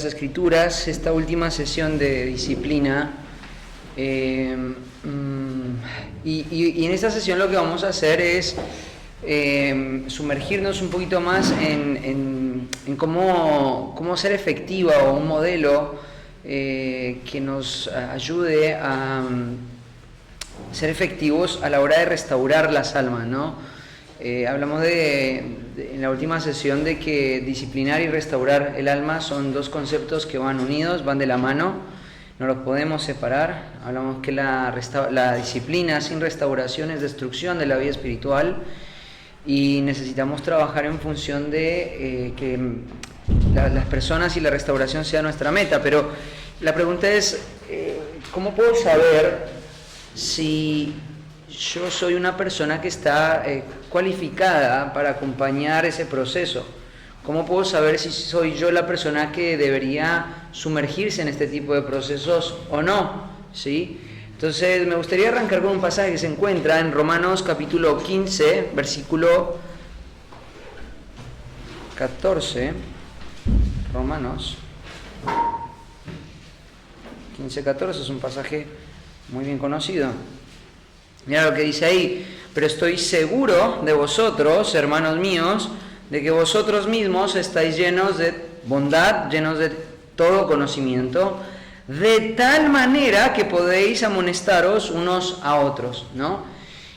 Escrituras, esta última sesión de disciplina, y en esta sesión lo que vamos a hacer es sumergirnos un poquito más en cómo ser efectiva o un modelo que nos ayude a ser efectivos a la hora de restaurar las almas, ¿no? Hablamos en la última sesión de que disciplinar y restaurar el alma son dos conceptos que van unidos, van de la mano, no los podemos separar. Hablamos que la disciplina sin restauración es destrucción de la vida espiritual y necesitamos trabajar en función de que las personas y la restauración sea nuestra meta. Pero la pregunta es, ¿cómo puedo saber si yo soy una persona que está cualificada para acompañar ese proceso? ¿Cómo puedo saber si soy yo la persona que debería sumergirse en este tipo de procesos o no? ¿Sí? Entonces me gustaría arrancar con un pasaje que se encuentra en Romanos capítulo 15, versículo 14. Romanos 15:14 es un pasaje muy bien conocido. Mira lo que dice ahí: pero estoy seguro de vosotros, hermanos míos, de que vosotros mismos estáis llenos de bondad, llenos de todo conocimiento, de tal manera que podéis amonestaros unos a otros, ¿no?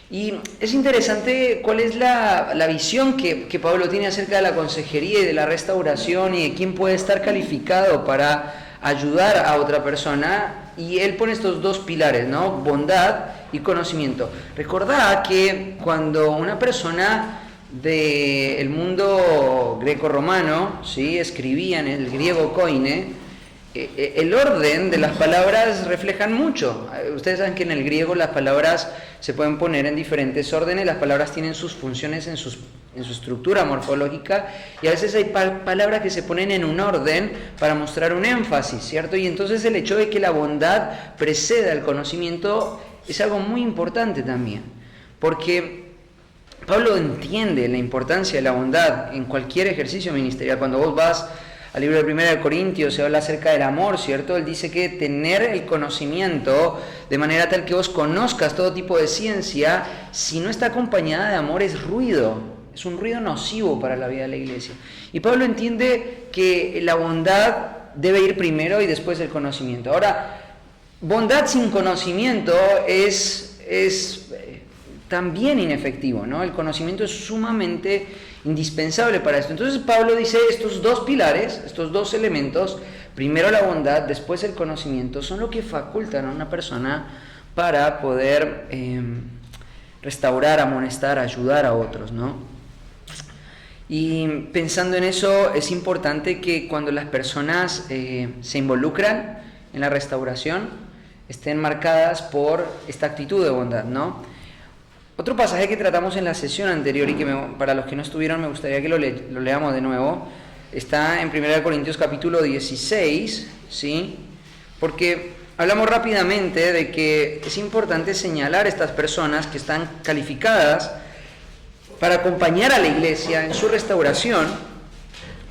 Y es interesante cuál es la visión que Pablo tiene acerca de la consejería y de la restauración y de quién puede estar calificado para ayudar a otra persona. Y él pone estos dos pilares, ¿no? Bondad y conocimiento. Recordad que cuando una persona del mundo greco-romano, ¿sí?, escribía en el griego koine, el orden de las palabras reflejan mucho. Ustedes saben que en el griego las palabras se pueden poner en diferentes órdenes, las palabras tienen sus funciones en su estructura morfológica, y a veces hay palabras que se ponen en un orden para mostrar un énfasis, ¿cierto? Y entonces el hecho de que la bondad preceda el conocimiento es algo muy importante también, porque Pablo entiende la importancia de la bondad en cualquier ejercicio ministerial. Cuando vos vas al libro de 1 Corintios, se habla acerca del amor, ¿cierto? Él dice que tener el conocimiento de manera tal que vos conozcas todo tipo de ciencia, si no está acompañada de amor, es ruido, es un ruido nocivo para la vida de la iglesia. Y Pablo entiende que la bondad debe ir primero y después el conocimiento. Ahora, bondad sin conocimiento es también inefectivo, ¿no? El conocimiento es sumamente indispensable para esto. Entonces Pablo dice estos dos pilares, estos dos elementos, primero la bondad, después el conocimiento, son lo que facultan a una persona para poder restaurar, amonestar, ayudar a otros, ¿no? Y pensando en eso, es importante que cuando las personas se involucran en la restauración, estén marcadas por esta actitud de bondad, ¿no? Otro pasaje que tratamos en la sesión anterior y que para los que no estuvieron me gustaría que lo leamos de nuevo, está en 1 Corintios capítulo 16, ¿sí? Porque hablamos rápidamente de que es importante señalar a estas personas que están calificadas para acompañar a la iglesia en su restauración,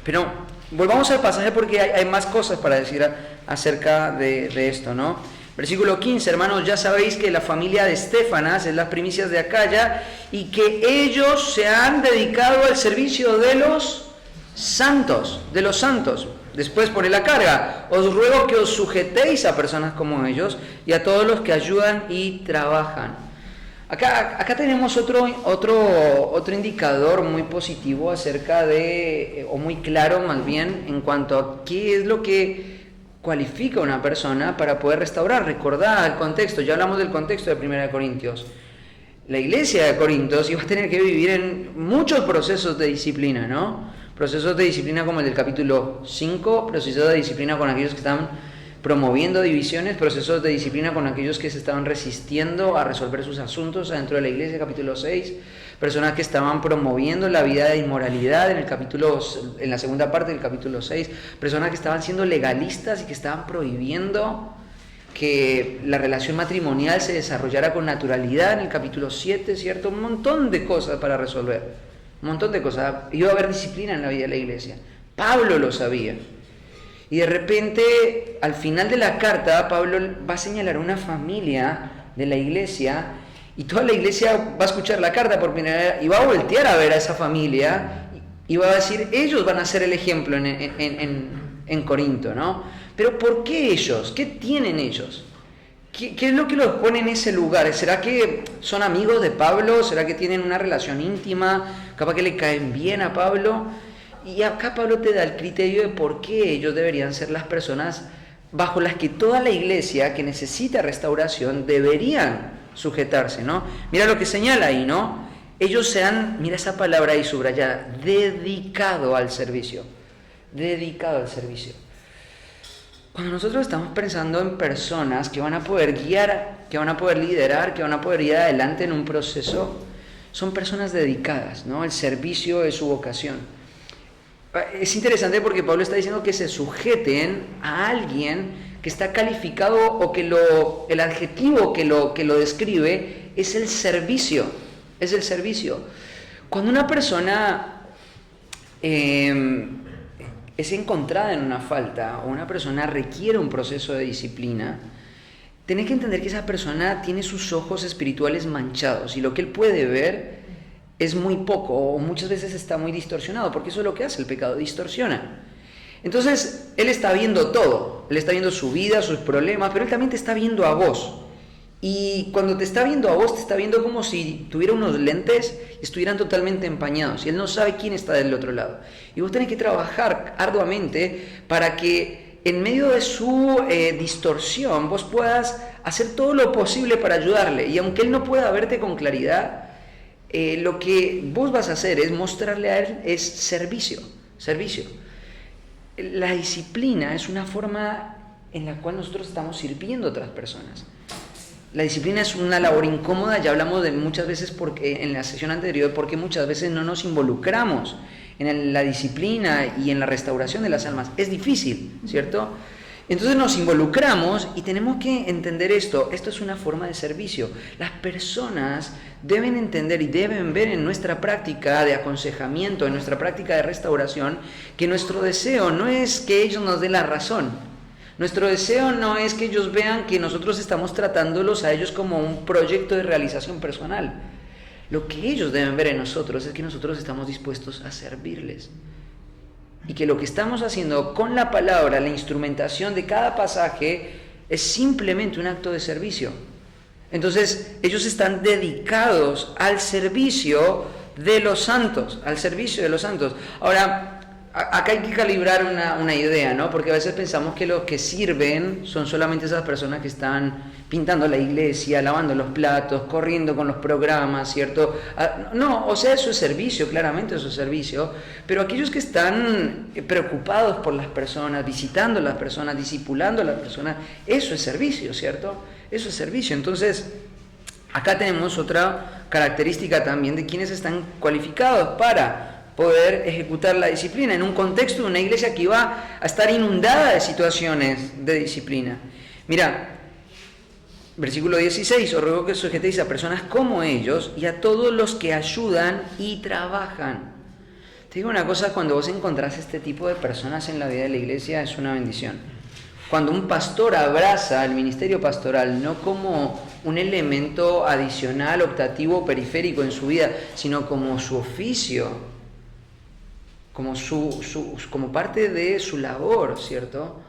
pero volvamos al pasaje porque hay más cosas para decir acerca de esto, ¿no? Versículo 15, hermanos, ya sabéis que la familia de Estéfanas es las primicias de Acaya y que ellos se han dedicado al servicio de los santos, Después pone la carga: os ruego que os sujetéis a personas como ellos y a todos los que ayudan y trabajan. Acá tenemos otro indicador muy positivo acerca de, o muy claro más bien, en cuanto a qué es lo que cualifica a una persona para poder restaurar. Recordad el contexto, ya hablamos del contexto de 1 Corintios. La iglesia de Corintios iba a tener que vivir en muchos procesos de disciplina, ¿no? Procesos de disciplina como el del capítulo 5, procesos de disciplina con aquellos que estaban promoviendo divisiones, procesos de disciplina con aquellos que se estaban resistiendo a resolver sus asuntos dentro de la iglesia, capítulo 6, personas que estaban promoviendo la vida de inmoralidad en la segunda parte del capítulo 6, personas que estaban siendo legalistas y que estaban prohibiendo que la relación matrimonial se desarrollara con naturalidad en el capítulo 7, ¿cierto? Un montón de cosas para resolver, un montón de cosas. Iba a haber disciplina en la vida de la iglesia. Pablo lo sabía. Y de repente, al final de la carta, Pablo va a señalar una familia de la iglesia, y toda la iglesia va a escuchar la carta por primera vez y va a voltear a ver a esa familia y va a decir, ellos van a ser el ejemplo en Corinto, ¿no? Pero ¿por qué ellos? ¿Qué tienen ellos? ¿Qué es lo que los pone en ese lugar? ¿Será que son amigos de Pablo? ¿Será que tienen una relación íntima? ¿Capaz que le caen bien a Pablo? Y acá Pablo te da el criterio de por qué ellos deberían ser las personas bajo las que toda la iglesia que necesita restauración deberían sujetarse, ¿no? Mira lo que señala ahí, ¿no? Ellos se han, mira esa palabra ahí subrayada, dedicado al servicio. Dedicado al servicio. Cuando nosotros estamos pensando en personas que van a poder guiar, que van a poder liderar, que van a poder ir adelante en un proceso, son personas dedicadas, ¿no? El servicio es su vocación. Es interesante porque Pablo está diciendo que se sujeten a alguien que está calificado o que el adjetivo que lo describe es el servicio. Es el servicio. Cuando una persona es encontrada en una falta o una persona requiere un proceso de disciplina, tenés que entender que esa persona tiene sus ojos espirituales manchados y lo que él puede ver es muy poco o muchas veces está muy distorsionado, porque eso es lo que hace el pecado, distorsiona. Entonces, él está viendo todo, él está viendo su vida, sus problemas, pero él también te está viendo a vos. Y cuando te está viendo a vos, te está viendo como si tuviera unos lentes y estuvieran totalmente empañados, y él no sabe quién está del otro lado. Y vos tenés que trabajar arduamente para que en medio de su distorsión vos puedas hacer todo lo posible para ayudarle, y aunque él no pueda verte con claridad, lo que vos vas a hacer es mostrarle a él es servicio. La disciplina es una forma en la cual nosotros estamos sirviendo a otras personas. La disciplina es una labor incómoda, ya hablamos de muchas veces porque en la sesión anterior, porque muchas veces no nos involucramos en la disciplina y en la restauración de las almas. Es difícil, ¿cierto? Entonces nos involucramos y tenemos que entender esto es una forma de servicio. Las personas deben entender y deben ver en nuestra práctica de aconsejamiento, en nuestra práctica de restauración, que nuestro deseo no es que ellos nos den la razón. Nuestro deseo no es que ellos vean que nosotros estamos tratándolos a ellos como un proyecto de realización personal. Lo que ellos deben ver en nosotros es que nosotros estamos dispuestos a servirles. Y que lo que estamos haciendo con la palabra, la instrumentación de cada pasaje, es simplemente un acto de servicio. Entonces, ellos están dedicados al servicio de los santos, al servicio de los santos. Ahora, acá hay que calibrar una idea, ¿no? Porque a veces pensamos que los que sirven son solamente esas personas que están pintando la iglesia, lavando los platos, corriendo con los programas, ¿cierto? No, o sea, eso es servicio, claramente eso es servicio, pero aquellos que están preocupados por las personas, visitando a las personas, discipulando a las personas, eso es servicio, ¿cierto? Eso es servicio. Entonces, acá tenemos otra característica también de quienes están cualificados para poder ejecutar la disciplina en un contexto de una iglesia que iba a estar inundada de situaciones de disciplina. Mira, versículo 16, os ruego que os sujetéis a personas como ellos y a todos los que ayudan y trabajan. Te digo una cosa, cuando vos encontrás este tipo de personas en la vida de la iglesia, es una bendición. Cuando un pastor abraza el ministerio pastoral, no como un elemento adicional, optativo, periférico en su vida, sino como su oficio, como parte de su labor, ¿cierto?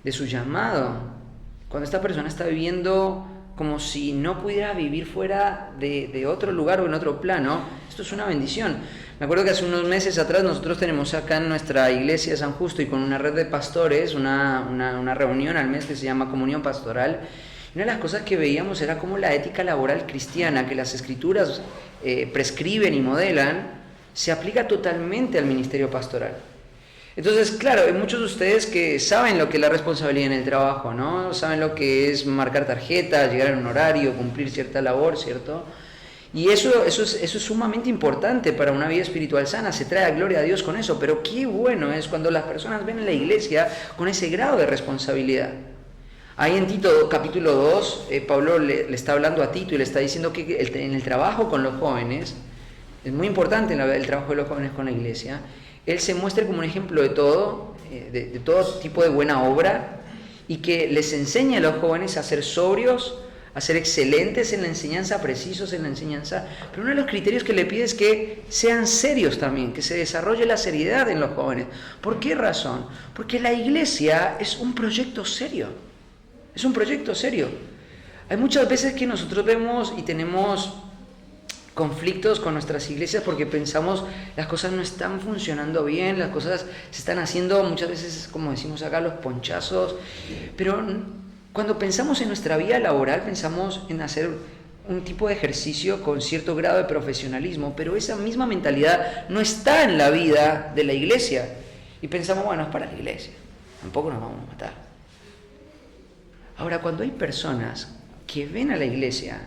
De su llamado. Cuando esta persona está viviendo como si no pudiera vivir fuera de otro lugar o en otro plano, esto es una bendición. Me acuerdo que hace unos meses atrás nosotros tenemos acá en nuestra iglesia de San Justo y con una red de pastores una reunión al mes que se llama Comunión Pastoral. Una de las cosas que veíamos era cómo la ética laboral cristiana que las escrituras prescriben y modelan se aplica totalmente al ministerio pastoral. Entonces, claro, hay muchos de ustedes que saben lo que es la responsabilidad en el trabajo, ¿no? Saben lo que es marcar tarjetas, llegar en un horario, cumplir cierta labor, ¿cierto? Y eso es sumamente importante para una vida espiritual sana, se trae a gloria a Dios con eso, pero qué bueno es cuando las personas ven en la iglesia con ese grado de responsabilidad. Ahí en Tito capítulo 2, Pablo le está hablando a Tito y le está diciendo que en el trabajo con los jóvenes, es muy importante el trabajo de los jóvenes con la iglesia, Él se muestre como un ejemplo de todo, de todo tipo de buena obra, y que les enseñe a los jóvenes a ser sobrios, a ser excelentes en la enseñanza, precisos en la enseñanza, pero uno de los criterios que le pide es que sean serios también, que se desarrolle la seriedad en los jóvenes. ¿Por qué razón? Porque la iglesia es un proyecto serio, es un proyecto serio. Hay muchas veces que nosotros vemos y tenemos conflictos con nuestras iglesias porque pensamos las cosas no están funcionando bien, las cosas se están haciendo muchas veces, como decimos acá, los ponchazos, pero cuando pensamos en nuestra vida laboral pensamos en hacer un tipo de ejercicio con cierto grado de profesionalismo, pero esa misma mentalidad no está en la vida de la iglesia y pensamos, bueno, es para la iglesia, tampoco nos vamos a matar. Ahora, cuando hay personas que ven a la iglesia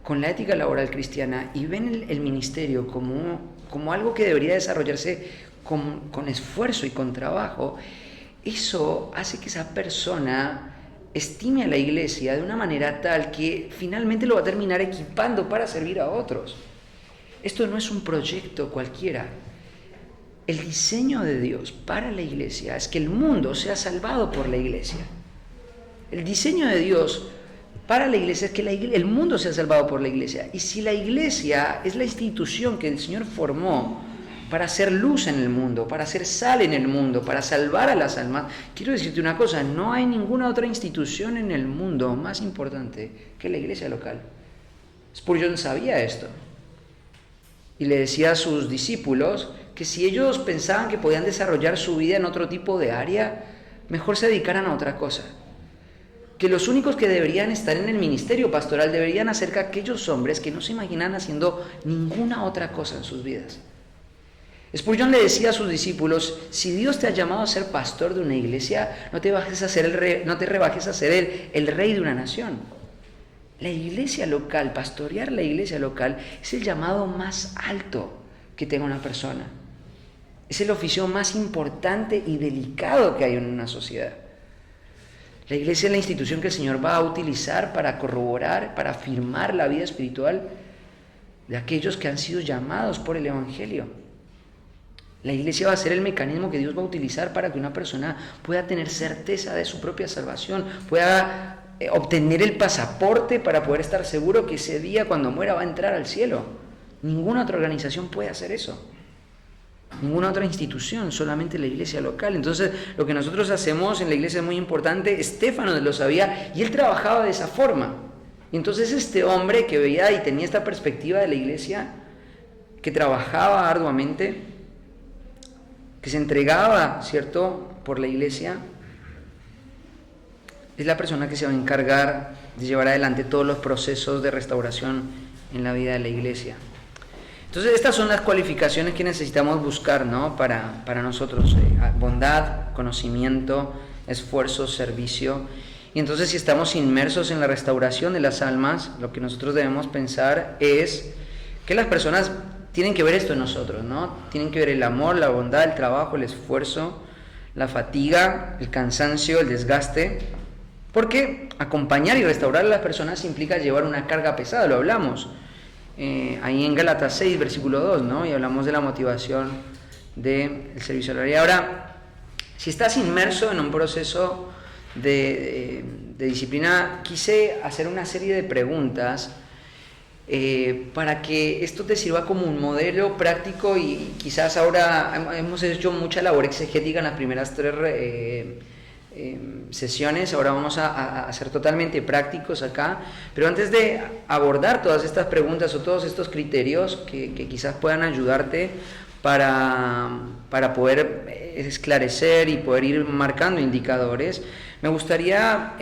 con la ética laboral cristiana y ven el ministerio como algo que debería desarrollarse con esfuerzo y con trabajo, eso hace que esa persona estime a la iglesia de una manera tal que finalmente lo va a terminar equipando para servir a otros. Esto no es un proyecto cualquiera. El diseño de Dios para la iglesia es que el mundo sea salvado por la iglesia. El diseño de Dios para la iglesia es que el mundo sea salvado por la iglesia. Y si la iglesia es la institución que el Señor formó para hacer luz en el mundo, para hacer sal en el mundo, para salvar a las almas, quiero decirte una cosa, no hay ninguna otra institución en el mundo más importante que la iglesia local. Spurgeon sabía esto y le decía a sus discípulos que si ellos pensaban que podían desarrollar su vida en otro tipo de área, mejor se dedicaran a otra cosa. Que los únicos que deberían estar en el ministerio pastoral deberían ser aquellos hombres que no se imaginan haciendo ninguna otra cosa en sus vidas. Spurgeon le decía a sus discípulos, si Dios te ha llamado a ser pastor de una iglesia, no te rebajes a ser el rey de una nación. La iglesia local, pastorear la iglesia local, es el llamado más alto que tenga una persona. Es el oficio más importante y delicado que hay en una sociedad. La iglesia es la institución que el Señor va a utilizar para corroborar, para afirmar la vida espiritual de aquellos que han sido llamados por el Evangelio. La iglesia va a ser el mecanismo que Dios va a utilizar para que una persona pueda tener certeza de su propia salvación, pueda obtener el pasaporte para poder estar seguro que ese día cuando muera va a entrar al cielo. Ninguna otra organización puede hacer eso. Ninguna otra institución, solamente la iglesia local. Entonces, lo que nosotros hacemos en la iglesia es muy importante. Estéfanos lo sabía y él trabajaba de esa forma. Y entonces este hombre que veía y tenía esta perspectiva de la iglesia, que trabajaba arduamente, que se entregaba, ¿cierto?, por la iglesia, es la persona que se va a encargar de llevar adelante todos los procesos de restauración en la vida de la iglesia. Entonces, estas son las cualificaciones que necesitamos buscar, ¿no?, para nosotros: bondad, conocimiento, esfuerzo, servicio. Y entonces, si estamos inmersos en la restauración de las almas, lo que nosotros debemos pensar es que las personas tienen que ver esto en nosotros, ¿no? Tienen que ver el amor, la bondad, el trabajo, el esfuerzo, la fatiga, el cansancio, el desgaste, porque acompañar y restaurar a las personas implica llevar una carga pesada, lo hablamos ahí en Gálatas 6, versículo 2, ¿no? Y hablamos de la motivación del servicio a la vida. Ahora, si estás inmerso en un proceso de disciplina, quise hacer una serie de preguntas para que esto te sirva como un modelo práctico, y quizás ahora hemos hecho mucha labor exegética en las primeras 3 sesiones, ahora vamos a ser totalmente prácticos acá, pero antes de abordar todas estas preguntas o todos estos criterios que quizás puedan ayudarte para poder esclarecer y poder ir marcando indicadores, me gustaría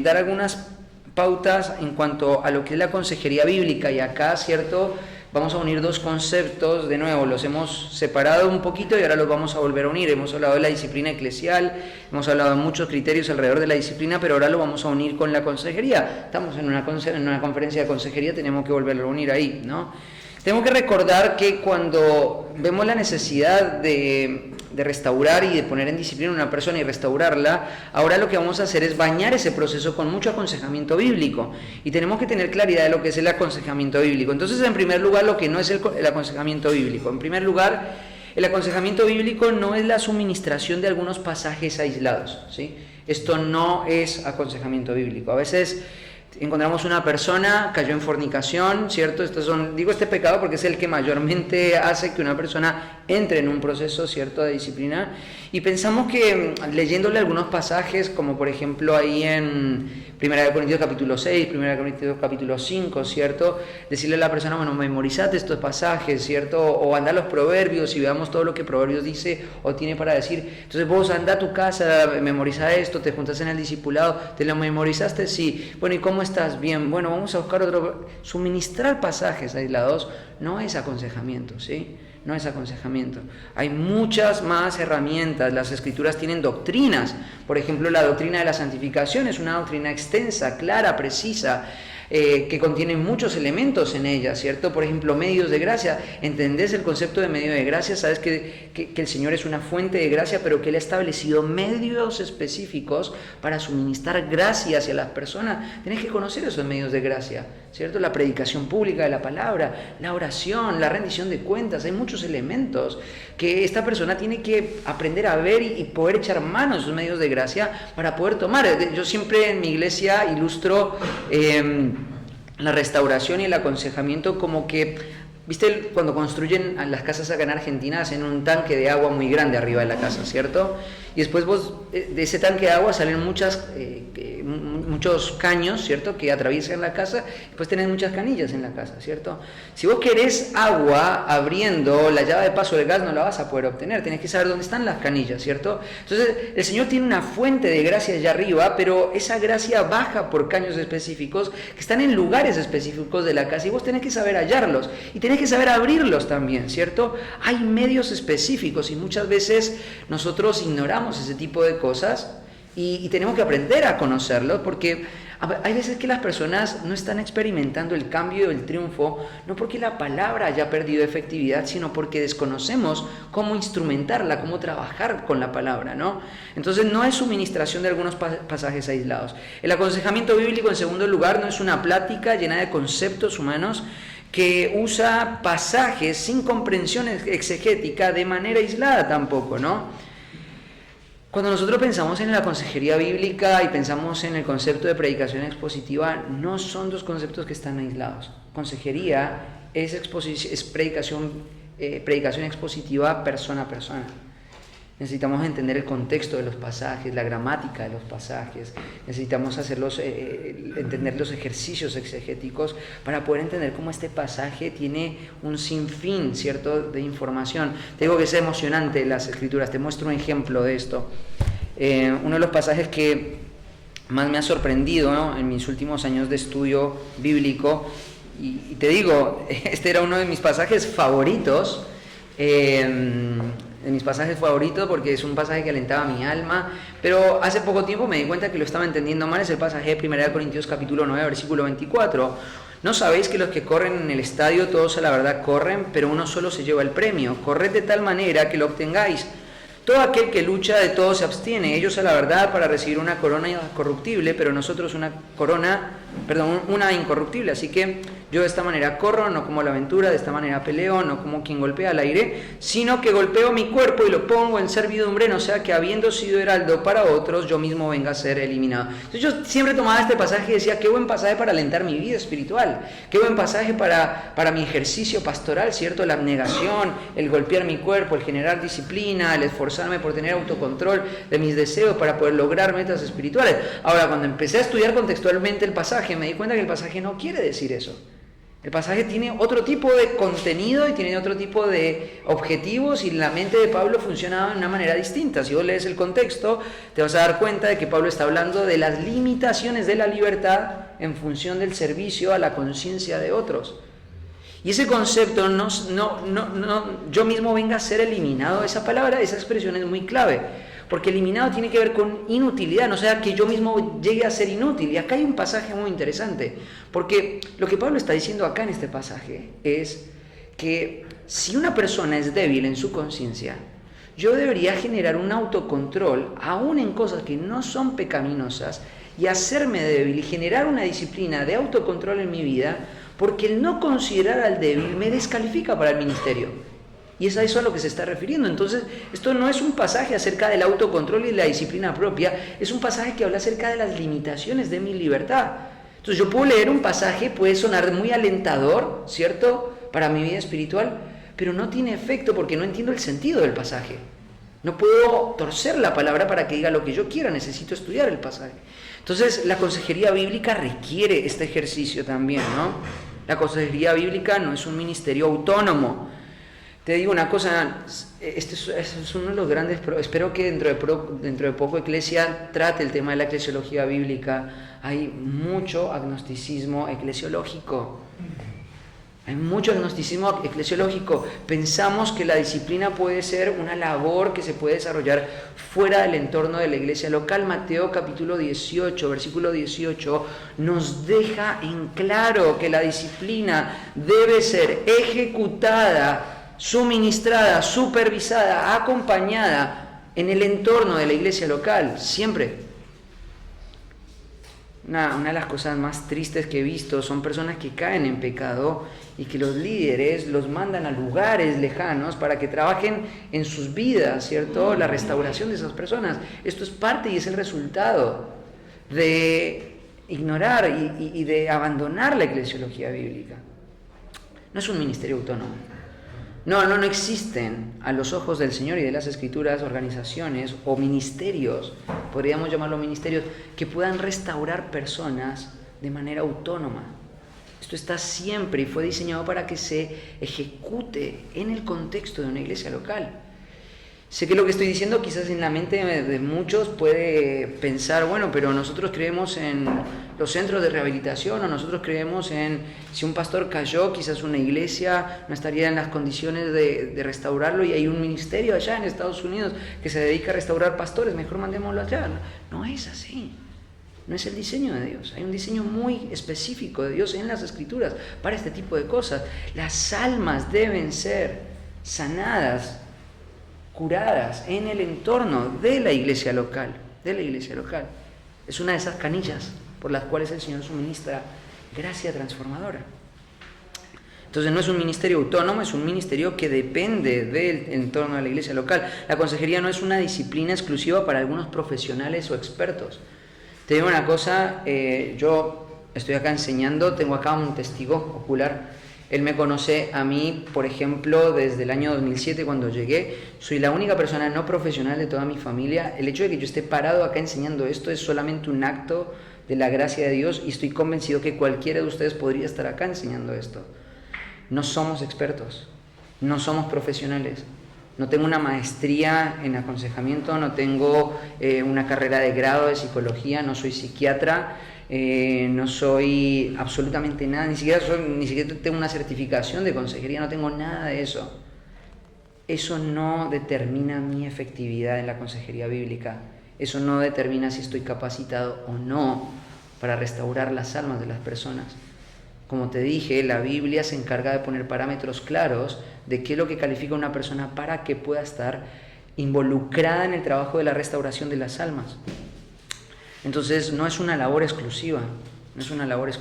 dar algunas pautas en cuanto a lo que es la consejería bíblica. Y acá, ¿cierto?, vamos a unir 2 conceptos, de nuevo, los hemos separado un poquito y ahora los vamos a volver a unir. Hemos hablado de la disciplina eclesial, hemos hablado de muchos criterios alrededor de la disciplina, pero ahora lo vamos a unir con la consejería. Estamos en una conferencia de consejería, tenemos que volverlo a unir ahí, ¿no? Tengo que recordar que cuando vemos la necesidad de restaurar y de poner en disciplina a una persona y restaurarla, ahora lo que vamos a hacer es bañar ese proceso con mucho aconsejamiento bíblico, y tenemos que tener claridad de lo que es el aconsejamiento bíblico. Entonces, en primer lugar, lo que no es el aconsejamiento bíblico. En primer lugar, El aconsejamiento bíblico no es la suministración de algunos pasajes aislados, ¿sí? Esto no es aconsejamiento bíblico. A veces encontramos una persona, cayó en fornicación, ¿cierto? Digo este pecado porque es el que mayormente hace que una persona entre en un proceso, ¿cierto?, de disciplina, y pensamos que leyéndole algunos pasajes, como por ejemplo ahí en 1 Corintios capítulo 6, 1 Corintios capítulo 5, ¿cierto?, decirle a la persona, bueno, memorizate estos pasajes, ¿cierto?, o anda a los proverbios y veamos todo lo que Proverbios dice o tiene para decir. Entonces vos anda a tu casa, memoriza esto, te juntas en el discipulado, ¿te lo memorizaste? Sí. Bueno, ¿y cómo estás? Bien. Bueno, vamos a buscar otro. Suministrar pasajes aislados no es aconsejamiento, ¿sí? No es aconsejamiento. Hay muchas más herramientas. Las escrituras tienen doctrinas. Por ejemplo, la doctrina de la santificación es una doctrina extensa, clara, precisa, que contiene muchos elementos en ella, ¿cierto? Por ejemplo, medios de gracia. ¿Entendés el concepto de medio de gracia? Sabes que el Señor es una fuente de gracia, pero que Él ha establecido medios específicos para suministrar gracia hacia las personas. Tenés que conocer esos medios de gracia, ¿cierto? La predicación pública de la palabra, la oración, la rendición de cuentas. Hay muchos elementos que esta persona tiene que aprender a ver y poder echar mano a esos medios de gracia para poder tomar. Yo siempre en mi iglesia ilustro la restauración y el aconsejamiento como que, ¿viste? Cuando construyen las casas acá en Argentina, hacen un tanque de agua muy grande arriba de la casa, ¿cierto? Y después de ese tanque de agua salen muchos caños, ¿cierto?, que atraviesan la casa, y después tenés muchas canillas en la casa, ¿cierto? Si vos querés agua abriendo la llave de paso del gas, no la vas a poder obtener, tenés que saber dónde están las canillas, ¿cierto? Entonces, el Señor tiene una fuente de gracia allá arriba, pero esa gracia baja por caños específicos que están en lugares específicos de la casa, y vos tenés que saber hallarlos, y tenés que saber abrirlos también, ¿cierto? Hay medios específicos, y muchas veces nosotros ignoramos ese tipo de cosas, y tenemos que aprender a conocerlos, porque hay veces que las personas no están experimentando el cambio, el triunfo, no porque la palabra haya perdido efectividad, sino porque desconocemos cómo instrumentarla, cómo trabajar con la palabra, ¿no? Entonces no es suministración de algunos pasajes aislados. El aconsejamiento bíblico, en segundo lugar, no es una plática llena de conceptos humanos que usa pasajes sin comprensión exegética de manera aislada tampoco, ¿no? Cuando nosotros pensamos en la consejería bíblica y pensamos en el concepto de predicación expositiva, no son dos conceptos que están aislados. Consejería es predicación expositiva persona a persona. Necesitamos entender el contexto de los pasajes, la gramática de los pasajes, necesitamos entender los ejercicios exegéticos para poder entender cómo este pasaje tiene un sinfín, ¿cierto?, de información. Te digo que es emocionante las escrituras, te muestro un ejemplo de esto. Uno de los pasajes que más me ha sorprendido, ¿no?, en mis últimos años de estudio bíblico, y te digo, este era uno de mis pasajes favoritos, porque es un pasaje que alentaba mi alma, pero hace poco tiempo me di cuenta que lo estaba entendiendo mal. Es el pasaje de 1 Corintios capítulo 9, versículo 24. ¿No sabéis que los que corren en el estadio, todos a la verdad corren, pero uno solo se lleva el premio? Corred de tal manera que lo obtengáis. Todo aquel que lucha de todo se abstiene, ellos a la verdad para recibir una corona incorruptible, pero nosotros una incorruptible. Así que yo de esta manera corro, no como la aventura, de esta manera peleo, no como quien golpea al aire, sino que golpeo mi cuerpo y lo pongo en servidumbre, no sea que habiendo sido heraldo para otros, yo mismo venga a ser eliminado. Entonces yo siempre tomaba este pasaje y decía, qué buen pasaje para alentar mi vida espiritual, qué buen pasaje para mi ejercicio pastoral, ¿cierto? La abnegación, el golpear mi cuerpo, el generar disciplina, el esforzarme por tener autocontrol de mis deseos para poder lograr metas espirituales. Ahora, cuando empecé a estudiar contextualmente el pasaje, me di cuenta que el pasaje no quiere decir eso. El pasaje tiene otro tipo de contenido y tiene otro tipo de objetivos, y la mente de Pablo funcionaba de una manera distinta. Si vos lees el contexto, te vas a dar cuenta de que Pablo está hablando de las limitaciones de la libertad en función del servicio a la conciencia de otros. Y ese concepto, yo mismo venga a ser eliminado, esa palabra, esa expresión es muy clave, porque eliminado tiene que ver con inutilidad, no sea que yo mismo llegue a ser inútil. Y acá hay un pasaje muy interesante, porque lo que Pablo está diciendo acá en este pasaje es que si una persona es débil en su conciencia, yo debería generar un autocontrol, aún en cosas que no son pecaminosas, y hacerme débil y generar una disciplina de autocontrol en mi vida, porque el no considerar al débil me descalifica para el ministerio. Y es a eso a lo que se está refiriendo. Entonces, esto no es un pasaje acerca del autocontrol y la disciplina propia, es un pasaje que habla acerca de las limitaciones de mi libertad. Entonces, yo puedo leer un pasaje, puede sonar muy alentador, ¿cierto?, para mi vida espiritual, pero no tiene efecto porque no entiendo el sentido del pasaje. No puedo torcer la palabra para que diga lo que yo quiera, necesito estudiar el pasaje. Entonces, la consejería bíblica requiere este ejercicio también, ¿no? La consejería bíblica no es un ministerio autónomo. Te digo una cosa, este es uno de los grandes... Espero que dentro de poco Eclesia trate el tema de la eclesiología bíblica. Hay mucho agnosticismo eclesiológico. Hay mucho agnosticismo eclesiológico. Pensamos que la disciplina puede ser una labor que se puede desarrollar fuera del entorno de la iglesia local. Mateo capítulo 18, versículo 18, nos deja en claro que la disciplina debe ser ejecutada, suministrada, supervisada, acompañada en el entorno de la iglesia local, siempre. Una de las cosas más tristes que he visto son personas que caen en pecado y que los líderes los mandan a lugares lejanos para que trabajen en sus vidas, ¿cierto?, la restauración de esas personas. Esto es parte y es el resultado de ignorar y de abandonar la eclesiología bíblica. No es un ministerio autónomo. No existen a los ojos del Señor y de las Escrituras organizaciones o ministerios, podríamos llamarlo ministerios, que puedan restaurar personas de manera autónoma. Esto está siempre y fue diseñado para que se ejecute en el contexto de una iglesia local. Sé que lo que estoy diciendo quizás en la mente de muchos puede pensar, bueno, pero nosotros creemos en los centros de rehabilitación, o nosotros creemos en si un pastor cayó, quizás una iglesia no estaría en las condiciones de restaurarlo y hay un ministerio allá en Estados Unidos que se dedica a restaurar pastores, mejor mandémoslo allá. No es así. No es el diseño de Dios. Hay un diseño muy específico de Dios en las Escrituras para este tipo de cosas. Las almas deben ser sanadas, curadas en el entorno de la iglesia local, Es una de esas canillas por las cuales el Señor suministra gracia transformadora. Entonces no es un ministerio autónomo, es un ministerio que depende del entorno de la iglesia local. La consejería no es una disciplina exclusiva para algunos profesionales o expertos. Te digo una cosa, yo estoy acá enseñando, tengo acá un testigo ocular. Él me conoce a mí, por ejemplo, desde el año 2007 cuando llegué. Soy la única persona no profesional de toda mi familia. El hecho de que yo esté parado acá enseñando esto es solamente un acto de la gracia de Dios y estoy convencido que cualquiera de ustedes podría estar acá enseñando esto. No somos expertos, no somos profesionales. No tengo una maestría en aconsejamiento, no tengo una carrera de grado de psicología, no soy psiquiatra. No soy absolutamente nada, ni siquiera tengo una certificación de consejería, no tengo nada de eso. Eso no determina mi efectividad en la consejería bíblica, eso no determina si estoy capacitado o no para restaurar las almas de las personas. Como te dije, la Biblia se encarga de poner parámetros claros de qué es lo que califica a una persona para que pueda estar involucrada en el trabajo de la restauración de las almas. Entonces no es una labor exclusiva, es una labor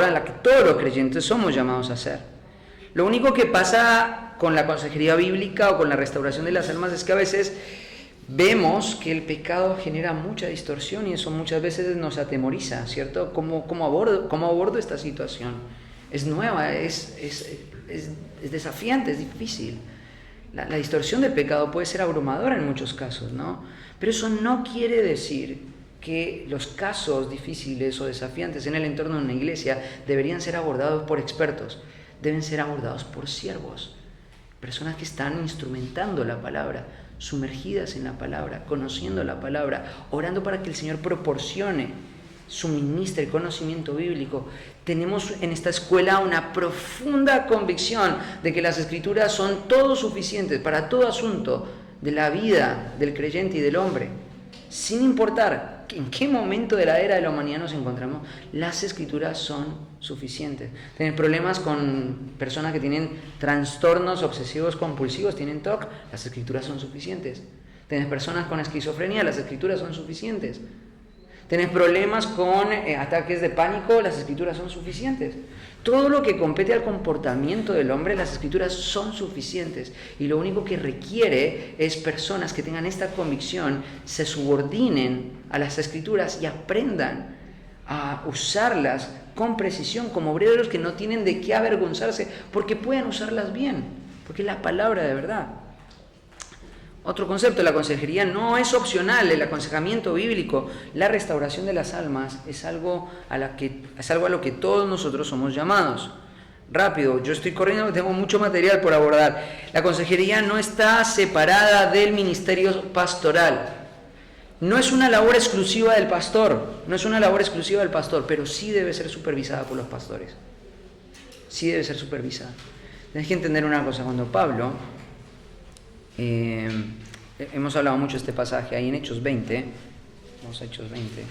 a la que todos los creyentes somos llamados a hacer. Lo único que pasa con la consejería bíblica o con la restauración de las almas es que a veces vemos que el pecado genera mucha distorsión y eso muchas veces nos atemoriza, ¿cierto? ¿Cómo abordo esta situación? Es nueva, es desafiante, es difícil. La distorsión del pecado puede ser abrumadora en muchos casos, ¿no? Pero eso no quiere decir que los casos difíciles o desafiantes en el entorno de una iglesia deberían ser abordados por expertos. Deben ser abordados por siervos, personas que están instrumentando la palabra, sumergidas en la palabra, conociendo la palabra, orando para que el Señor proporcione, suministre el conocimiento bíblico. Tenemos en esta escuela una profunda convicción de que las Escrituras son todo suficientes para todo asunto de la vida del creyente y del hombre, sin importar en qué momento de la era de la humanidad nos encontramos. Las Escrituras son suficientes. Tienen problemas con personas que tienen trastornos obsesivos compulsivos, tienen TOC, las Escrituras son suficientes. Tienes personas con esquizofrenia, las Escrituras son suficientes. tenés problemas con ataques de pánico, las escrituras son suficientes. Todo lo que compete al comportamiento del hombre, las escrituras son suficientes. Y lo único que requiere es personas que tengan esta convicción, se subordinen a las escrituras y aprendan a usarlas con precisión como obreros que no tienen de qué avergonzarse, porque pueden usarlas bien, porque es la palabra de verdad. Otro concepto, la consejería no es opcional, el aconsejamiento bíblico, la restauración de las almas es algo a lo que todos nosotros somos llamados. Rápido, yo estoy corriendo, tengo mucho material por abordar. La consejería no está separada del ministerio pastoral. No es una labor exclusiva del pastor, pero sí debe ser supervisada por los pastores. Sí debe ser supervisada. Tienes que entender una cosa, cuando Pablo, hemos hablado mucho de este pasaje ahí en Hechos 20, vamos a Hechos 20.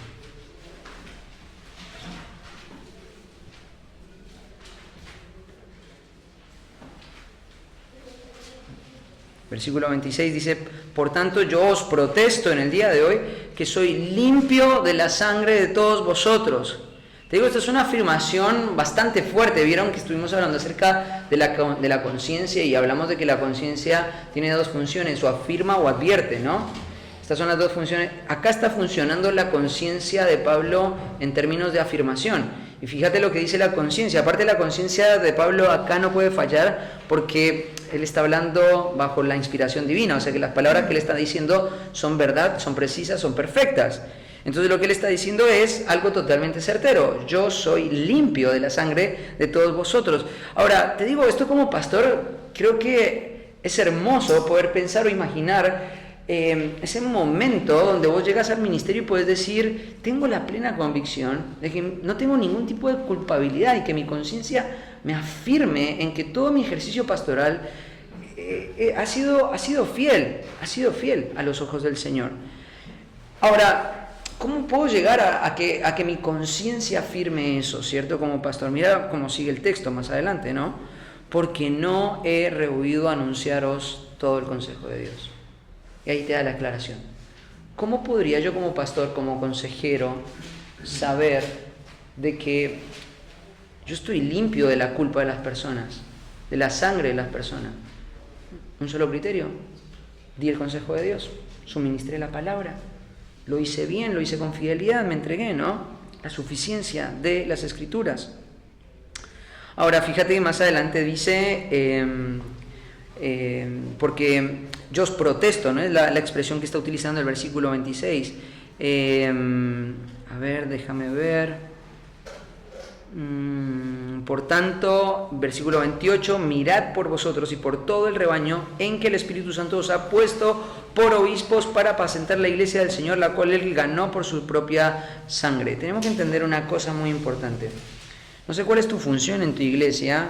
Versículo 26 dice: por tanto yo os protesto en el día de hoy que soy limpio de la sangre de todos vosotros. Te digo, esta es una afirmación bastante fuerte. Vieron que estuvimos hablando acerca de la conciencia y hablamos de que la conciencia tiene dos funciones, o afirma o advierte, ¿no? Estas son las dos funciones. Acá está funcionando la conciencia de Pablo en términos de afirmación. Y fíjate lo que dice la conciencia. Aparte, la conciencia de Pablo acá no puede fallar porque él está hablando bajo la inspiración divina. O sea que las palabras que él está diciendo son verdad, son precisas, son perfectas. Entonces lo que él está diciendo es algo totalmente certero. Yo soy limpio de la sangre de todos vosotros. Ahora, te digo esto como pastor, creo que es hermoso poder pensar o imaginar ese momento donde vos llegas al ministerio y puedes decir: tengo la plena convicción de que no tengo ningún tipo de culpabilidad y que mi conciencia me afirme en que todo mi ejercicio pastoral ha sido fiel a los ojos del Señor. Ahora, ¿cómo puedo llegar a que mi conciencia afirme eso, cierto? Como pastor, mira cómo sigue el texto más adelante, ¿no? Porque no he rehuido anunciaros todo el consejo de Dios. Y ahí te da la aclaración. ¿Cómo podría yo como pastor, como consejero, saber de que yo estoy limpio de la culpa de las personas, de la sangre de las personas? Un solo criterio: di el consejo de Dios, suministré la palabra, lo hice bien, lo hice con fidelidad, me entregué, ¿no? La suficiencia de las escrituras. Ahora, fíjate que más adelante dice, porque yo os protesto, ¿no? Es la expresión que está utilizando el versículo 26. A ver, déjame ver. Por tanto, versículo 28, mirad por vosotros y por todo el rebaño en que el Espíritu Santo os ha puesto por obispos para apacentar la iglesia del Señor, la cual él ganó por su propia sangre. Tenemos que entender una cosa muy importante. No sé cuál es tu función en tu iglesia,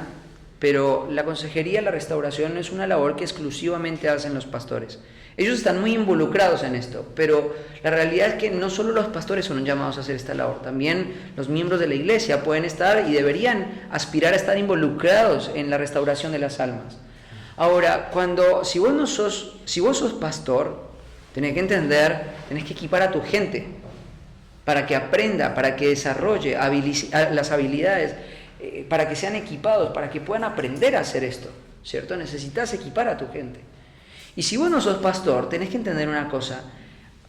pero la consejería, la restauración no es una labor que exclusivamente hacen los pastores. Ellos están muy involucrados en esto, pero la realidad es que no solo los pastores son llamados a hacer esta labor, también los miembros de la iglesia pueden estar y deberían aspirar a estar involucrados en la restauración de las almas. Ahora, si vos sos pastor, tenés que entender, tenés que equipar a tu gente para que aprenda, para que desarrolle las habilidades, para que sean equipados, para que puedan aprender a hacer esto, ¿cierto? Necesitas equipar a tu gente. Y si vos no sos pastor, tenés que entender una cosa: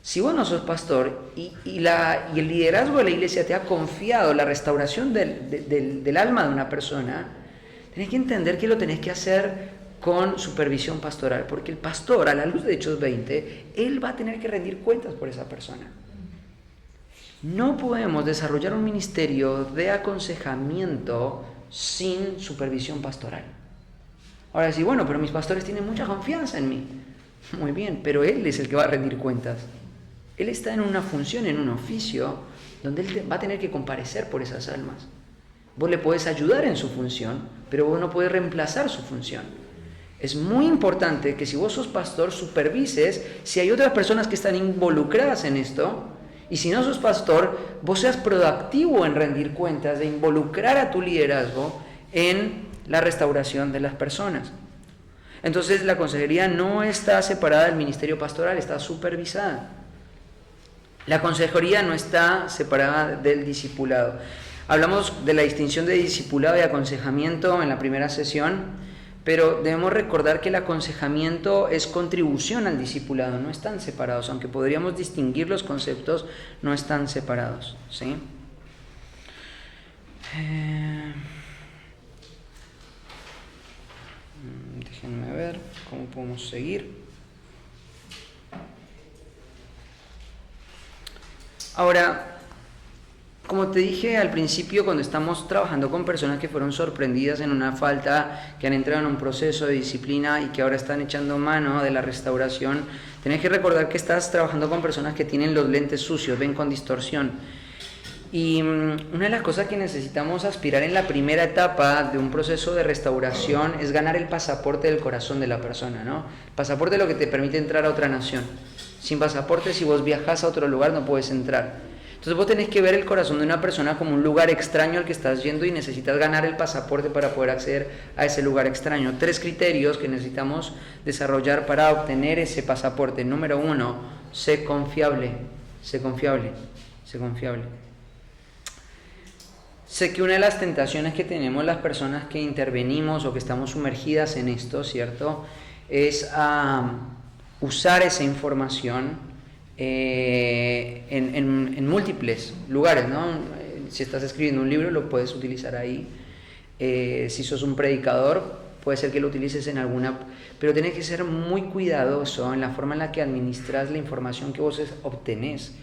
si vos no sos pastor y el liderazgo de la iglesia te ha confiado la restauración del alma de una persona, tenés que entender que lo tenés que hacer con supervisión pastoral, porque el pastor, a la luz de Hechos 20, él va a tener que rendir cuentas por esa persona. No podemos desarrollar un ministerio de aconsejamiento sin supervisión pastoral. Ahora decís: bueno, pero mis pastores tienen mucha confianza en mí. Muy bien, pero él es el que va a rendir cuentas. Él está en una función, en un oficio, donde él va a tener que comparecer por esas almas. Vos le podés ayudar en su función, pero vos no podés reemplazar su función. Es muy importante que si vos sos pastor, supervises si hay otras personas que están involucradas en esto. Y si no sos pastor, vos seas proactivo en rendir cuentas, de involucrar a tu liderazgo en la restauración de las personas. Entonces, la consejería no está separada del ministerio pastoral, está supervisada. La consejería no está separada del discipulado. Hablamos de la distinción de discipulado y aconsejamiento en la primera sesión, pero debemos recordar que el aconsejamiento es contribución al discipulado, no están separados, aunque podríamos distinguir los conceptos, no están separados, ¿sí? Déjenme ver cómo podemos seguir. Ahora, como te dije al principio, cuando estamos trabajando con personas que fueron sorprendidas en una falta, que han entrado en un proceso de disciplina y que ahora están echando mano de la restauración, tenés que recordar que estás trabajando con personas que tienen los lentes sucios, ven con distorsión. Y una de las cosas que necesitamos aspirar en la primera etapa de un proceso de restauración es ganar el pasaporte del corazón de la persona, ¿no? El pasaporte es lo que te permite entrar a otra nación. Sin pasaporte, si vos viajás a otro lugar, no puedes entrar. Entonces vos tenés que ver el corazón de una persona como un lugar extraño al que estás yendo y necesitas ganar el pasaporte para poder acceder a ese lugar extraño. 3 criterios que necesitamos desarrollar para obtener ese pasaporte. Número 1, sé confiable. Sé confiable. Sé confiable. Sé que una de las tentaciones que tenemos las personas que intervenimos o que estamos sumergidas en esto, ¿cierto?, es usar esa información en múltiples lugares, ¿no? Si estás escribiendo un libro, lo puedes utilizar ahí. Si sos un predicador, puede ser que lo utilices en alguna... Pero tienes que ser muy cuidadoso en la forma en la que administras la información que vos obtenés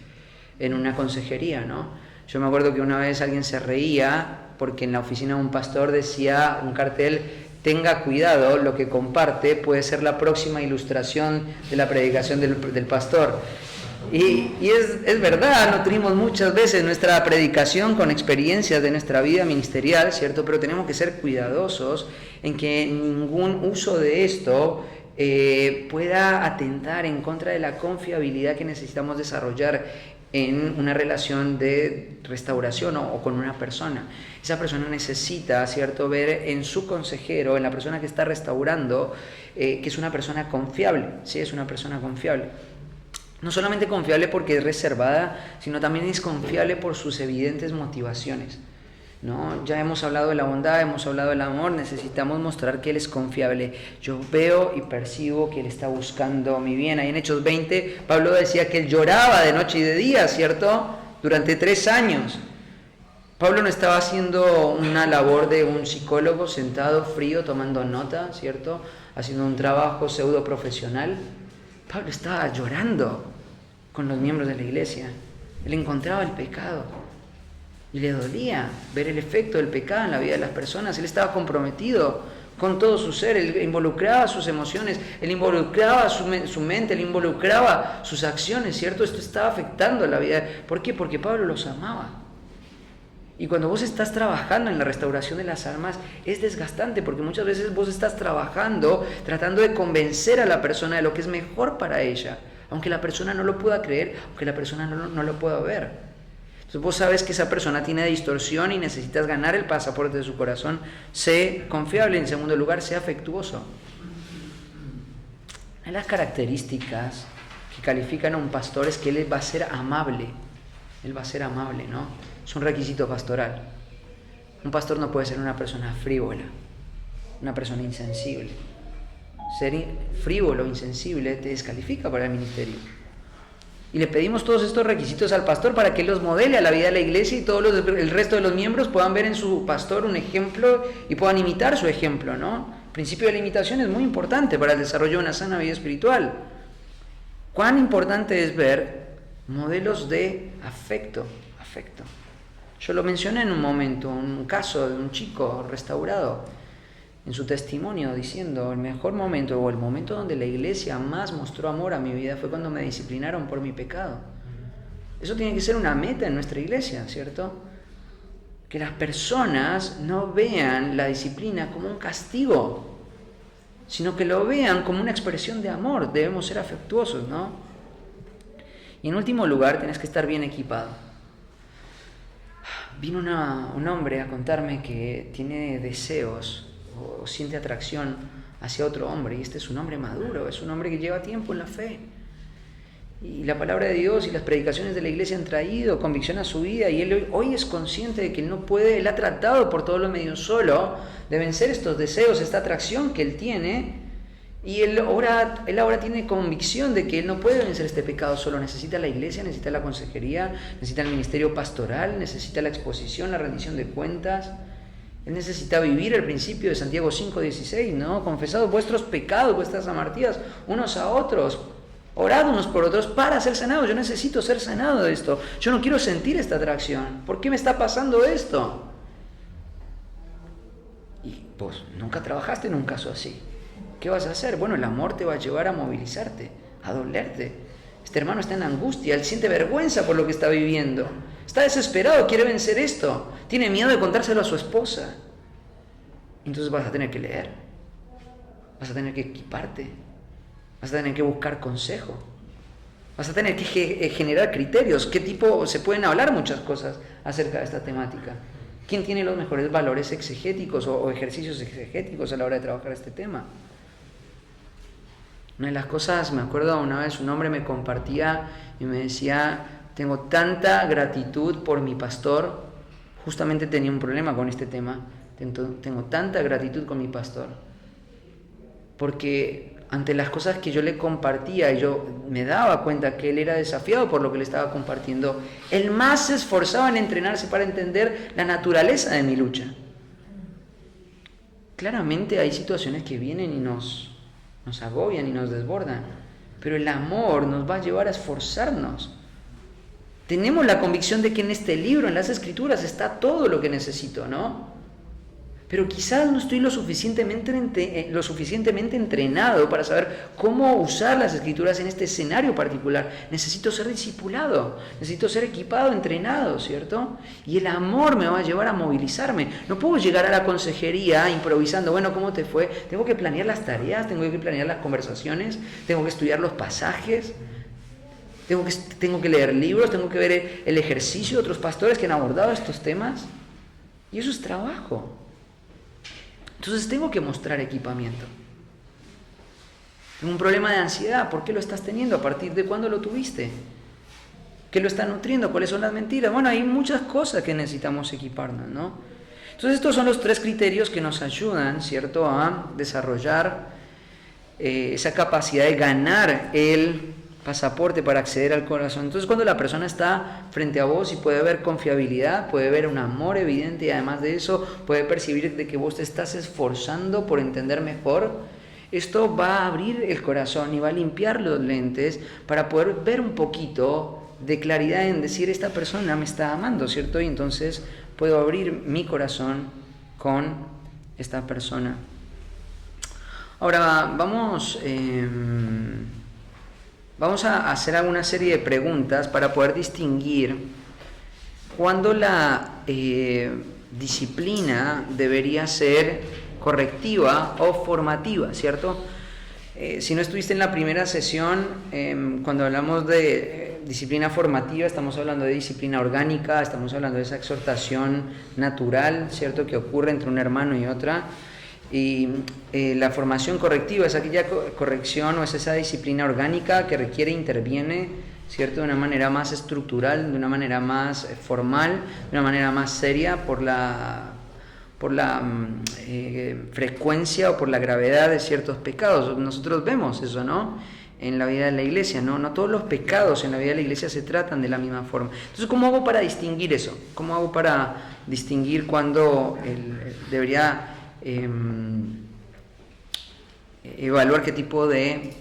en una consejería, ¿no? Yo me acuerdo que una vez alguien se reía porque en la oficina de un pastor decía un cartel: tenga cuidado, lo que comparte puede ser la próxima ilustración de la predicación del pastor. Y es verdad, nutrimos muchas veces nuestra predicación con experiencias de nuestra vida ministerial, ¿cierto? Pero tenemos que ser cuidadosos en que ningún uso de esto pueda atentar en contra de la confiabilidad que necesitamos desarrollar en una relación de restauración o con una persona. Esa persona necesita, ¿cierto?, ver en su consejero, en la persona que está restaurando, que es una persona confiable, ¿sí? Es una persona confiable. No solamente confiable porque es reservada, sino también es confiable por sus evidentes motivaciones, ¿no? Ya hemos hablado de la bondad, hemos hablado del amor, necesitamos mostrar que Él es confiable. Yo veo y percibo que Él está buscando mi bien. Ahí en Hechos 20, Pablo decía que Él lloraba de noche y de día, ¿cierto?, durante 3 años. Pablo no estaba haciendo una labor de un psicólogo sentado frío tomando nota, ¿cierto?, haciendo un trabajo pseudo profesional. Pablo estaba llorando con los miembros de la iglesia. Él encontraba el pecado y le dolía ver el efecto del pecado en la vida de las personas. Él estaba comprometido con todo su ser, él involucraba sus emociones, él involucraba su mente, él involucraba sus acciones, ¿cierto? Esto estaba afectando la vida. ¿Por qué? Porque Pablo los amaba. Y cuando vos estás trabajando en la restauración de las almas, es desgastante, porque muchas veces vos estás trabajando, tratando de convencer a la persona de lo que es mejor para ella, aunque la persona no lo pueda creer, aunque la persona no lo pueda ver. Entonces vos sabes que esa persona tiene distorsión y necesitas ganar el pasaporte de su corazón. Sé confiable. En segundo lugar, sé afectuoso. Una de las características que califican a un pastor es que él va a ser amable. Él va a ser amable, ¿no? Es un requisito pastoral. Un pastor no puede ser una persona frívola, una persona insensible. Ser frívolo, insensible, te descalifica para el ministerio. Y le pedimos todos estos requisitos al pastor para que él los modele a la vida de la iglesia y el resto de los miembros puedan ver en su pastor un ejemplo y puedan imitar su ejemplo, ¿no? El principio de la imitación es muy importante para el desarrollo de una sana vida espiritual. ¿Cuán importante es ver modelos de afecto? Yo lo mencioné en un momento, un caso de un chico restaurado, en su testimonio, diciendo: el mejor momento o el momento donde la iglesia más mostró amor a mi vida fue cuando me disciplinaron por mi pecado. Eso tiene que ser una meta en nuestra iglesia, ¿cierto? Que las personas no vean la disciplina como un castigo, sino que lo vean como una expresión de amor. Debemos ser afectuosos, ¿no? Y en último lugar, tienes que estar bien equipado. Vino un hombre a contarme que tiene deseos o siente atracción hacia otro hombre, y este es un hombre maduro, es un hombre que lleva tiempo en la fe, Y la palabra de Dios y las predicaciones de la iglesia han traído convicción a su vida, y él hoy es consciente de que él no puede, él ha tratado por todos los medios solo de vencer estos deseos, esta atracción que él tiene, y él ahora tiene convicción de que él no puede vencer este pecado solo. Necesita la iglesia, necesita la consejería, necesita el ministerio pastoral, necesita la exposición, la rendición de cuentas. Él necesita vivir el principio de Santiago 5:16, ¿no? Confesad vuestros pecados, vuestras amartías, unos a otros, orad unos por otros para ser sanados. Yo necesito ser sanado de esto. Yo no quiero sentir esta atracción. ¿Por qué me está pasando esto? Y pues nunca trabajaste en un caso así. ¿Qué vas a hacer? Bueno, el amor te va a llevar a movilizarte, a dolerte. Este hermano está en angustia, él siente vergüenza por lo que está viviendo. Está desesperado, quiere vencer esto. Tiene miedo de contárselo a su esposa. Entonces vas a tener que leer. Vas a tener que equiparte. Vas a tener que buscar consejo. Vas a tener que generar criterios. ¿Qué tipo? Se pueden hablar muchas cosas acerca de esta temática. ¿Quién tiene los mejores valores exegéticos o ejercicios exegéticos a la hora de trabajar este tema? Una de las cosas, me acuerdo una vez un hombre me compartía y me decía: tengo tanta gratitud por mi pastor. Justamente tenía un problema con este tema. Tengo tanta gratitud con mi pastor, porque ante las cosas que yo le compartía, y yo me daba cuenta que él era desafiado por lo que le estaba compartiendo, él más se esforzaba en entrenarse para entender la naturaleza de mi lucha. Claramente hay situaciones que vienen y nos agobian y nos desbordan, pero el amor nos va a llevar a esforzarnos. Tenemos la convicción de que en este libro, en las Escrituras, está todo lo que necesito, ¿no? Pero quizás no estoy lo suficientemente entrenado para saber cómo usar las Escrituras en este escenario particular. Necesito ser discipulado, necesito ser equipado, entrenado, ¿cierto? Y el amor me va a llevar a movilizarme. No puedo llegar a la consejería improvisando. Bueno, ¿cómo te fue? Tengo que planear las tareas, tengo que planear las conversaciones, tengo que estudiar los pasajes, tengo que leer libros, tengo que ver el ejercicio de otros pastores que han abordado estos temas. Y eso es trabajo. Entonces tengo que mostrar equipamiento. Tengo un problema de ansiedad. ¿Por qué lo estás teniendo? ¿A partir de cuándo lo tuviste? ¿Qué lo está nutriendo? ¿Cuáles son las mentiras? Bueno, hay muchas cosas que necesitamos equiparnos, ¿no? Entonces estos son los 3 criterios que nos ayudan, ¿cierto?, a desarrollar esa capacidad de ganar el pasaporte para acceder al corazón. Entonces cuando la persona está frente a vos y puede haber confiabilidad, puede ver un amor evidente, y además de eso puede percibir de que vos te estás esforzando por entender mejor, esto va a abrir el corazón y va a limpiar los lentes para poder ver un poquito de claridad en decir: esta persona me está amando, ¿cierto? Y entonces puedo abrir mi corazón con esta persona. Ahora vamos a hacer alguna serie de preguntas para poder distinguir cuándo la disciplina debería ser correctiva o formativa, ¿cierto? Si no estuviste en la primera sesión, cuando hablamos de disciplina formativa, estamos hablando de disciplina orgánica, estamos hablando de esa exhortación natural, ¿cierto?, que ocurre entre un hermano y otra. Y la formación correctiva es aquella corrección o es esa disciplina orgánica que requiere, interviene, ¿cierto?, de una manera más estructural, de una manera más formal, de una manera más seria por la frecuencia o por la gravedad de ciertos pecados. Nosotros vemos eso, ¿no?, en la vida de la iglesia, ¿no? No todos los pecados en la vida de la iglesia se tratan de la misma forma. Entonces, ¿cómo hago para distinguir eso? ¿Cómo hago para distinguir cuándo debería evaluar qué tipo de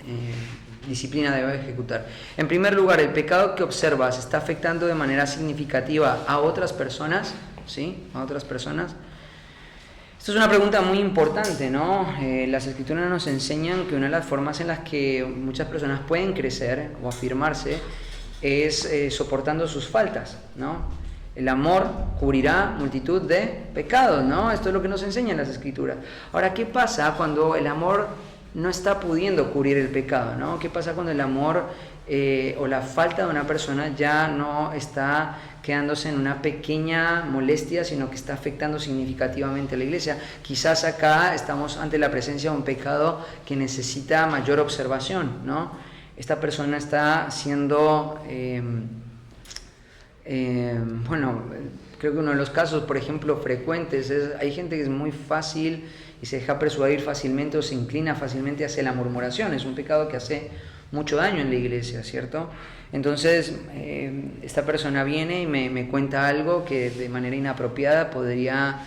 disciplina debe ejecutar? En primer lugar, ¿el pecado que observas está afectando de manera significativa a otras personas? ¿Sí? ¿A otras personas? Esto es una pregunta muy importante, ¿no? Las Escrituras nos enseñan que una de las formas en las que muchas personas pueden crecer o afirmarse es soportando sus faltas, ¿no? El amor cubrirá multitud de pecados, ¿no? Esto es lo que nos enseñan las Escrituras. Ahora, ¿qué pasa cuando el amor no está pudiendo cubrir el pecado, ¿no? ¿Qué pasa cuando el amor o la falta de una persona ya no está quedándose en una pequeña molestia, sino que está afectando significativamente a la iglesia? Quizás acá estamos ante la presencia de un pecado que necesita mayor observación, ¿no? esta persona está siendo, creo que uno de los casos, por ejemplo, frecuentes, hay gente que es muy fácil y se deja persuadir fácilmente o se inclina fácilmente hacia la murmuración. Es un pecado que hace mucho daño en la iglesia, ¿cierto? Entonces, esta persona viene y me cuenta algo que de manera inapropiada podría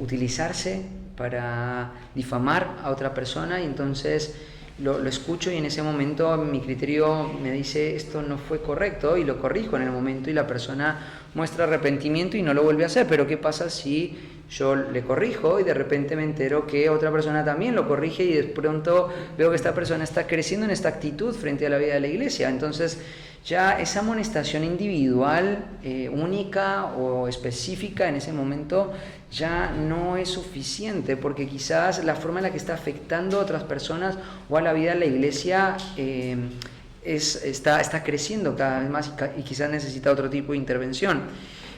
utilizarse para difamar a otra persona, y entonces lo escucho, y en ese momento mi criterio me dice esto no fue correcto, y lo corrijo en el momento, y la persona muestra arrepentimiento y no lo vuelve a hacer. Pero ¿qué pasa si yo le corrijo y de repente me entero que otra persona también lo corrige, y de pronto veo que esta persona está creciendo en esta actitud frente a la vida de la iglesia? Entonces ya esa amonestación individual, única o específica en ese momento, ya no es suficiente, porque quizás la forma en la que está afectando a otras personas o a la vida de la iglesia está creciendo cada vez más, y quizás necesita otro tipo de intervención.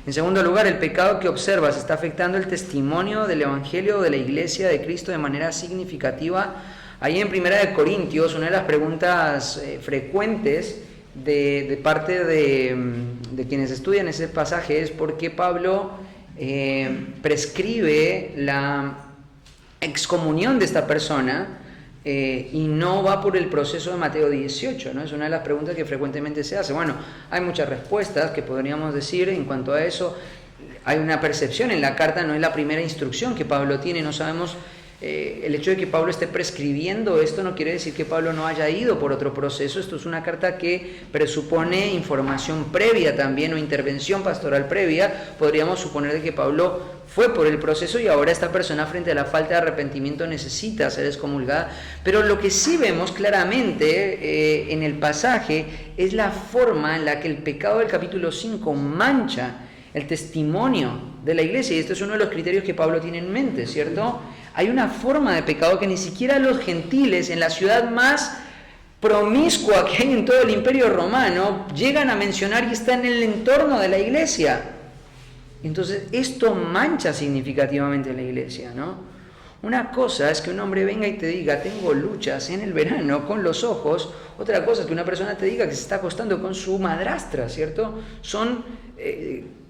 En segundo lugar, el pecado que observas está afectando el testimonio del Evangelio de la Iglesia de Cristo de manera significativa. Ahí en 1 Corintios, una de las preguntas frecuentes de parte de quienes estudian ese pasaje es por qué Pablo prescribe la excomunión de esta persona y no va por el proceso de Mateo 18, ¿no? Es una de las preguntas que frecuentemente se hace. Bueno, hay muchas respuestas que podríamos decir en cuanto a eso. Hay una percepción en la carta, no es la primera instrucción que Pablo tiene, no sabemos. El hecho de que Pablo esté prescribiendo esto no quiere decir que Pablo no haya ido por otro proceso. Esto es una carta que presupone información previa también, o intervención pastoral previa. Podríamos suponer de que Pablo fue por el proceso y ahora esta persona, frente a la falta de arrepentimiento, necesita ser excomulgada. Pero lo que sí vemos claramente en el pasaje es la forma en la que el pecado del capítulo 5 mancha el testimonio de la iglesia, y esto es uno de los criterios que Pablo tiene en mente, ¿cierto? Hay una forma de pecado que ni siquiera los gentiles en la ciudad más promiscua que hay en todo el Imperio Romano llegan a mencionar, y está en el entorno de la iglesia. Entonces esto mancha significativamente a la iglesia, ¿no? Una cosa es que un hombre venga y te diga tengo luchas en el verano con los ojos, otra cosa es que una persona te diga que se está acostando con su madrastra, ¿cierto? Son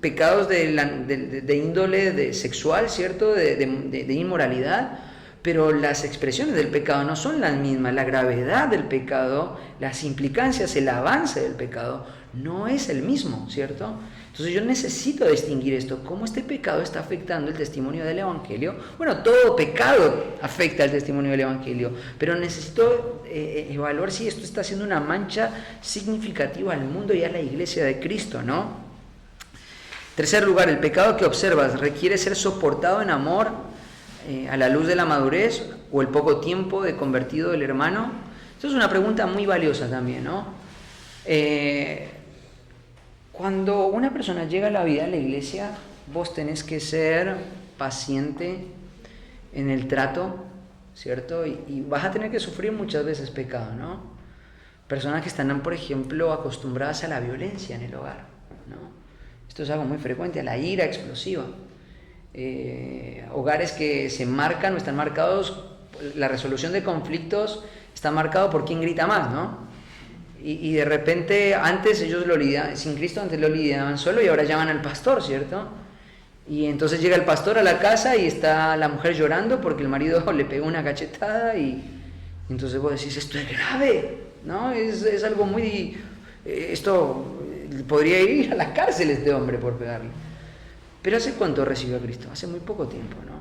pecados de índole sexual, ¿cierto? De inmoralidad, pero las expresiones del pecado no son las mismas. La gravedad del pecado, las implicancias, el avance del pecado no es el mismo, ¿cierto? Entonces yo necesito distinguir esto, cómo este pecado está afectando el testimonio del Evangelio. Bueno, todo pecado afecta el testimonio del Evangelio, pero necesito evaluar si esto está haciendo una mancha significativa al mundo y a la iglesia de Cristo, ¿no? Tercer lugar, el pecado que observas requiere ser soportado en amor a la luz de la madurez o el poco tiempo de convertido del hermano. Esto es una pregunta muy valiosa también, ¿no? Cuando una persona llega a la vida de la iglesia, vos tenés que ser paciente en el trato, ¿cierto? Y vas a tener que sufrir muchas veces pecado, ¿no? Personas que están, por ejemplo, acostumbradas a la violencia en el hogar, ¿no? Esto es algo muy frecuente, a la ira explosiva. Hogares que se marcan o están marcados, la resolución de conflictos está marcado por quién grita más, ¿no? Y de repente, antes ellos lo lidiaban, sin Cristo antes lo lidiaban solo, y ahora llaman al pastor, ¿cierto? Y entonces llega el pastor a la casa y está la mujer llorando porque el marido le pegó una cachetada, y entonces vos decís, esto es grave, ¿no? Es algo muy... esto podría ir a la cárcel este hombre por pegarle. Pero ¿hace cuánto recibió a Cristo? Hace muy poco tiempo, ¿no?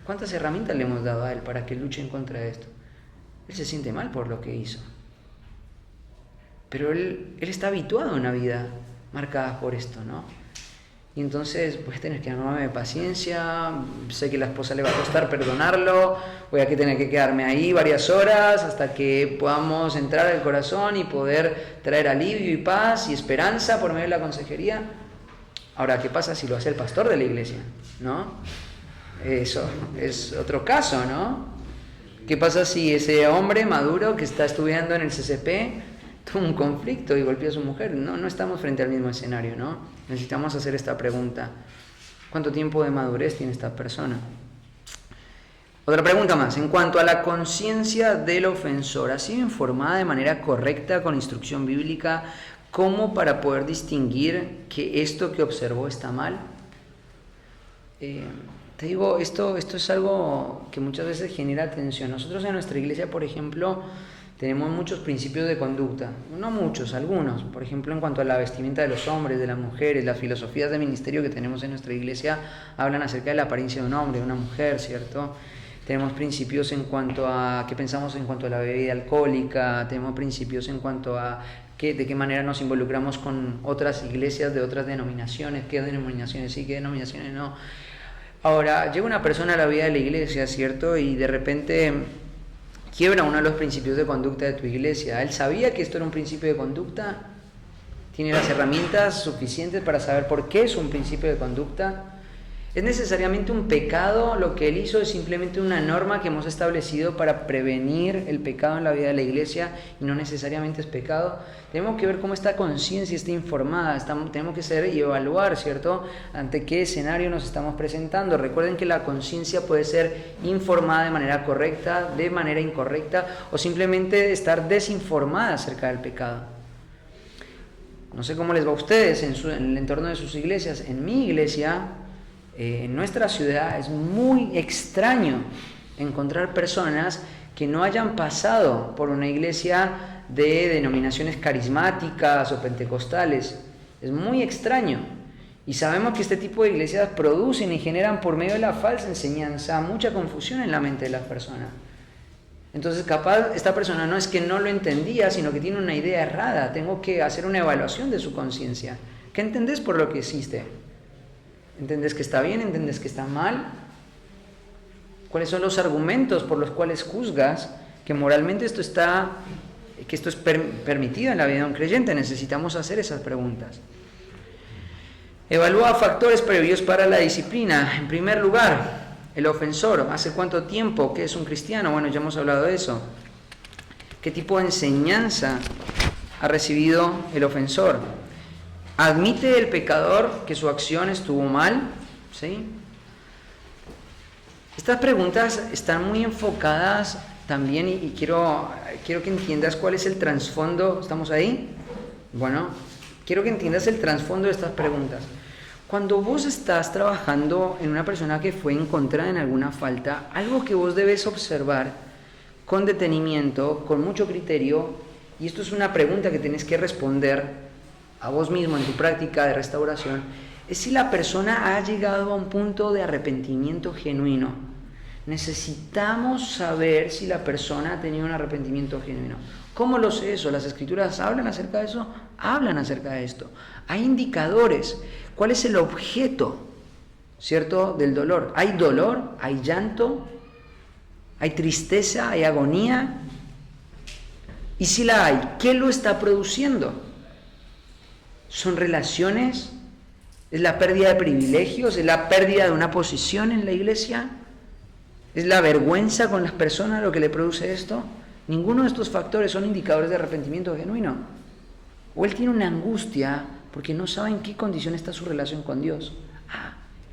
¿Cuántas herramientas le hemos dado a él para que luche en contra de esto? Él se siente mal por lo que hizo. Pero él está habituado a una vida marcada por esto, ¿no? Y entonces voy a tener que armarme paciencia, sé que a la esposa le va a costar perdonarlo, voy a tener que quedarme ahí varias horas hasta que podamos entrar al corazón y poder traer alivio y paz y esperanza por medio de la consejería. Ahora, ¿qué pasa si lo hace el pastor de la iglesia? ¿No? Eso es otro caso, ¿no? ¿Qué pasa si ese hombre maduro que está estudiando en el CCP tuvo un conflicto y golpeó a su mujer? No estamos frente al mismo escenario, ¿no? Necesitamos hacer esta pregunta. ¿Cuánto tiempo de madurez tiene esta persona? Otra pregunta más. En cuanto a la conciencia del ofensor, ¿ha sido informada de manera correcta con instrucción bíblica como para poder distinguir que esto que observó está mal? Te digo, esto es algo que muchas veces genera tensión. Nosotros en nuestra iglesia, por ejemplo, tenemos muchos principios de conducta. No muchos, algunos. Por ejemplo, en cuanto a la vestimenta de los hombres, de las mujeres, las filosofías de ministerio que tenemos en nuestra iglesia hablan acerca de la apariencia de un hombre, de una mujer, ¿cierto? Tenemos principios en cuanto a qué pensamos en cuanto a la bebida alcohólica, tenemos principios en cuanto a de qué manera nos involucramos con otras iglesias de otras denominaciones, qué denominaciones sí, qué denominaciones no. Ahora, llega una persona a la vida de la iglesia, ¿cierto? Y de repente quiebra uno de los principios de conducta de tu iglesia. ¿Él sabía que esto era un principio de conducta? ¿Tiene las herramientas suficientes para saber por qué es un principio de conducta? ¿Es necesariamente un pecado? Lo que él hizo es simplemente una norma que hemos establecido para prevenir el pecado en la vida de la iglesia y no necesariamente es pecado. Tenemos que ver cómo esta conciencia está informada, tenemos que saber y evaluar, ¿cierto?, ante qué escenario nos estamos presentando. Recuerden que la conciencia puede ser informada de manera correcta, de manera incorrecta o simplemente estar desinformada acerca del pecado. No sé cómo les va a ustedes en el entorno de sus iglesias. En mi iglesia, en nuestra ciudad, es muy extraño encontrar personas que no hayan pasado por una iglesia de denominaciones carismáticas o pentecostales. Es muy extraño. Y sabemos que este tipo de iglesias producen y generan por medio de la falsa enseñanza mucha confusión en la mente de las personas. Entonces, capaz esta persona no es que no lo entendía, sino que tiene una idea errada. Tengo que hacer una evaluación de su conciencia. ¿Qué entendés por lo que hiciste? ¿Entendés que está bien? ¿Entendés que está mal? ¿Cuáles son los argumentos por los cuales juzgas que moralmente esto es permitido en la vida de un creyente? Necesitamos hacer esas preguntas. Evalúa factores previos para la disciplina. En primer lugar, el ofensor. ¿Hace cuánto tiempo que es un cristiano? Bueno, ya hemos hablado de eso. ¿Qué tipo de enseñanza ha recibido el ofensor? ¿Admite el pecador que su acción estuvo mal? ¿Sí? Estas preguntas están muy enfocadas también y quiero que entiendas cuál es el trasfondo. ¿Estamos ahí? Bueno, quiero que entiendas el trasfondo de estas preguntas. Cuando vos estás trabajando en una persona que fue encontrada en alguna falta, algo que vos debes observar con detenimiento, con mucho criterio, y esto es una pregunta que tenés que responder a vos mismo en tu práctica de restauración, es si la persona ha llegado a un punto de arrepentimiento genuino. Necesitamos saber si la persona ha tenido un arrepentimiento genuino. ¿Cómo lo sé eso? ¿Las escrituras hablan acerca de eso? Hablan acerca de esto. Hay indicadores. ¿Cuál es el objeto, cierto, del dolor? ¿Hay dolor? ¿Hay llanto? ¿Hay tristeza? ¿Hay agonía? Y si la hay, ¿qué lo está produciendo? ¿Son relaciones? ¿Es la pérdida de privilegios? ¿Es la pérdida de una posición en la iglesia? ¿Es la vergüenza con las personas lo que le produce esto? Ninguno de estos factores son indicadores de arrepentimiento genuino. O él tiene una angustia porque no sabe en qué condición está su relación con Dios.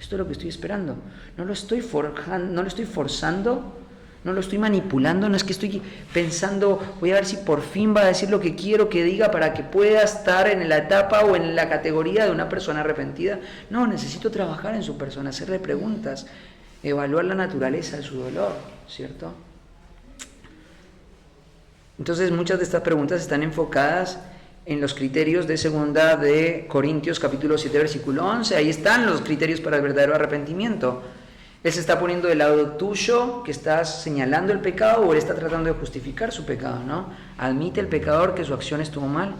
Esto es lo que estoy esperando. No lo estoy forjando, no lo estoy forzando, no lo estoy manipulando, no es que estoy pensando, voy a ver si por fin va a decir lo que quiero que diga para que pueda estar en la etapa o en la categoría de una persona arrepentida. No, necesito trabajar en su persona, hacerle preguntas, evaluar la naturaleza de su dolor, ¿cierto? Entonces muchas de estas preguntas están enfocadas en los criterios de segunda de Corintios capítulo 7 versículo 11. Ahí están los criterios para el verdadero arrepentimiento. Él se está poniendo del lado tuyo, que estás señalando el pecado, o él está tratando de justificar su pecado, ¿no? Admite el pecador que su acción estuvo mal.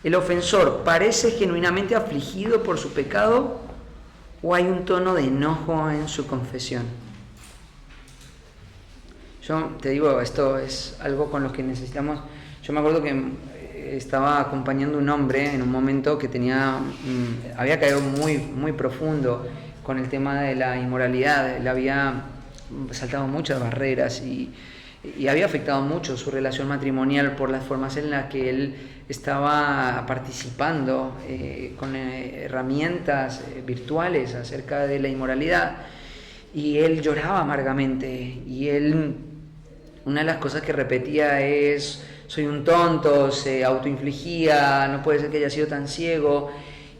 El ofensor parece genuinamente afligido por su pecado, o hay un tono de enojo en su confesión. Yo te digo, esto es algo con lo que necesitamos. Yo me acuerdo que estaba acompañando a un hombre en un momento que había caído muy, muy profundo con el tema de la inmoralidad. Él había saltado muchas barreras y había afectado mucho su relación matrimonial por las formas en las que él estaba participando con herramientas virtuales acerca de la inmoralidad. y él lloraba amargamente, y él, una de las cosas que repetía es: soy un tonto, se autoinfligía, no puede ser que haya sido tan ciego.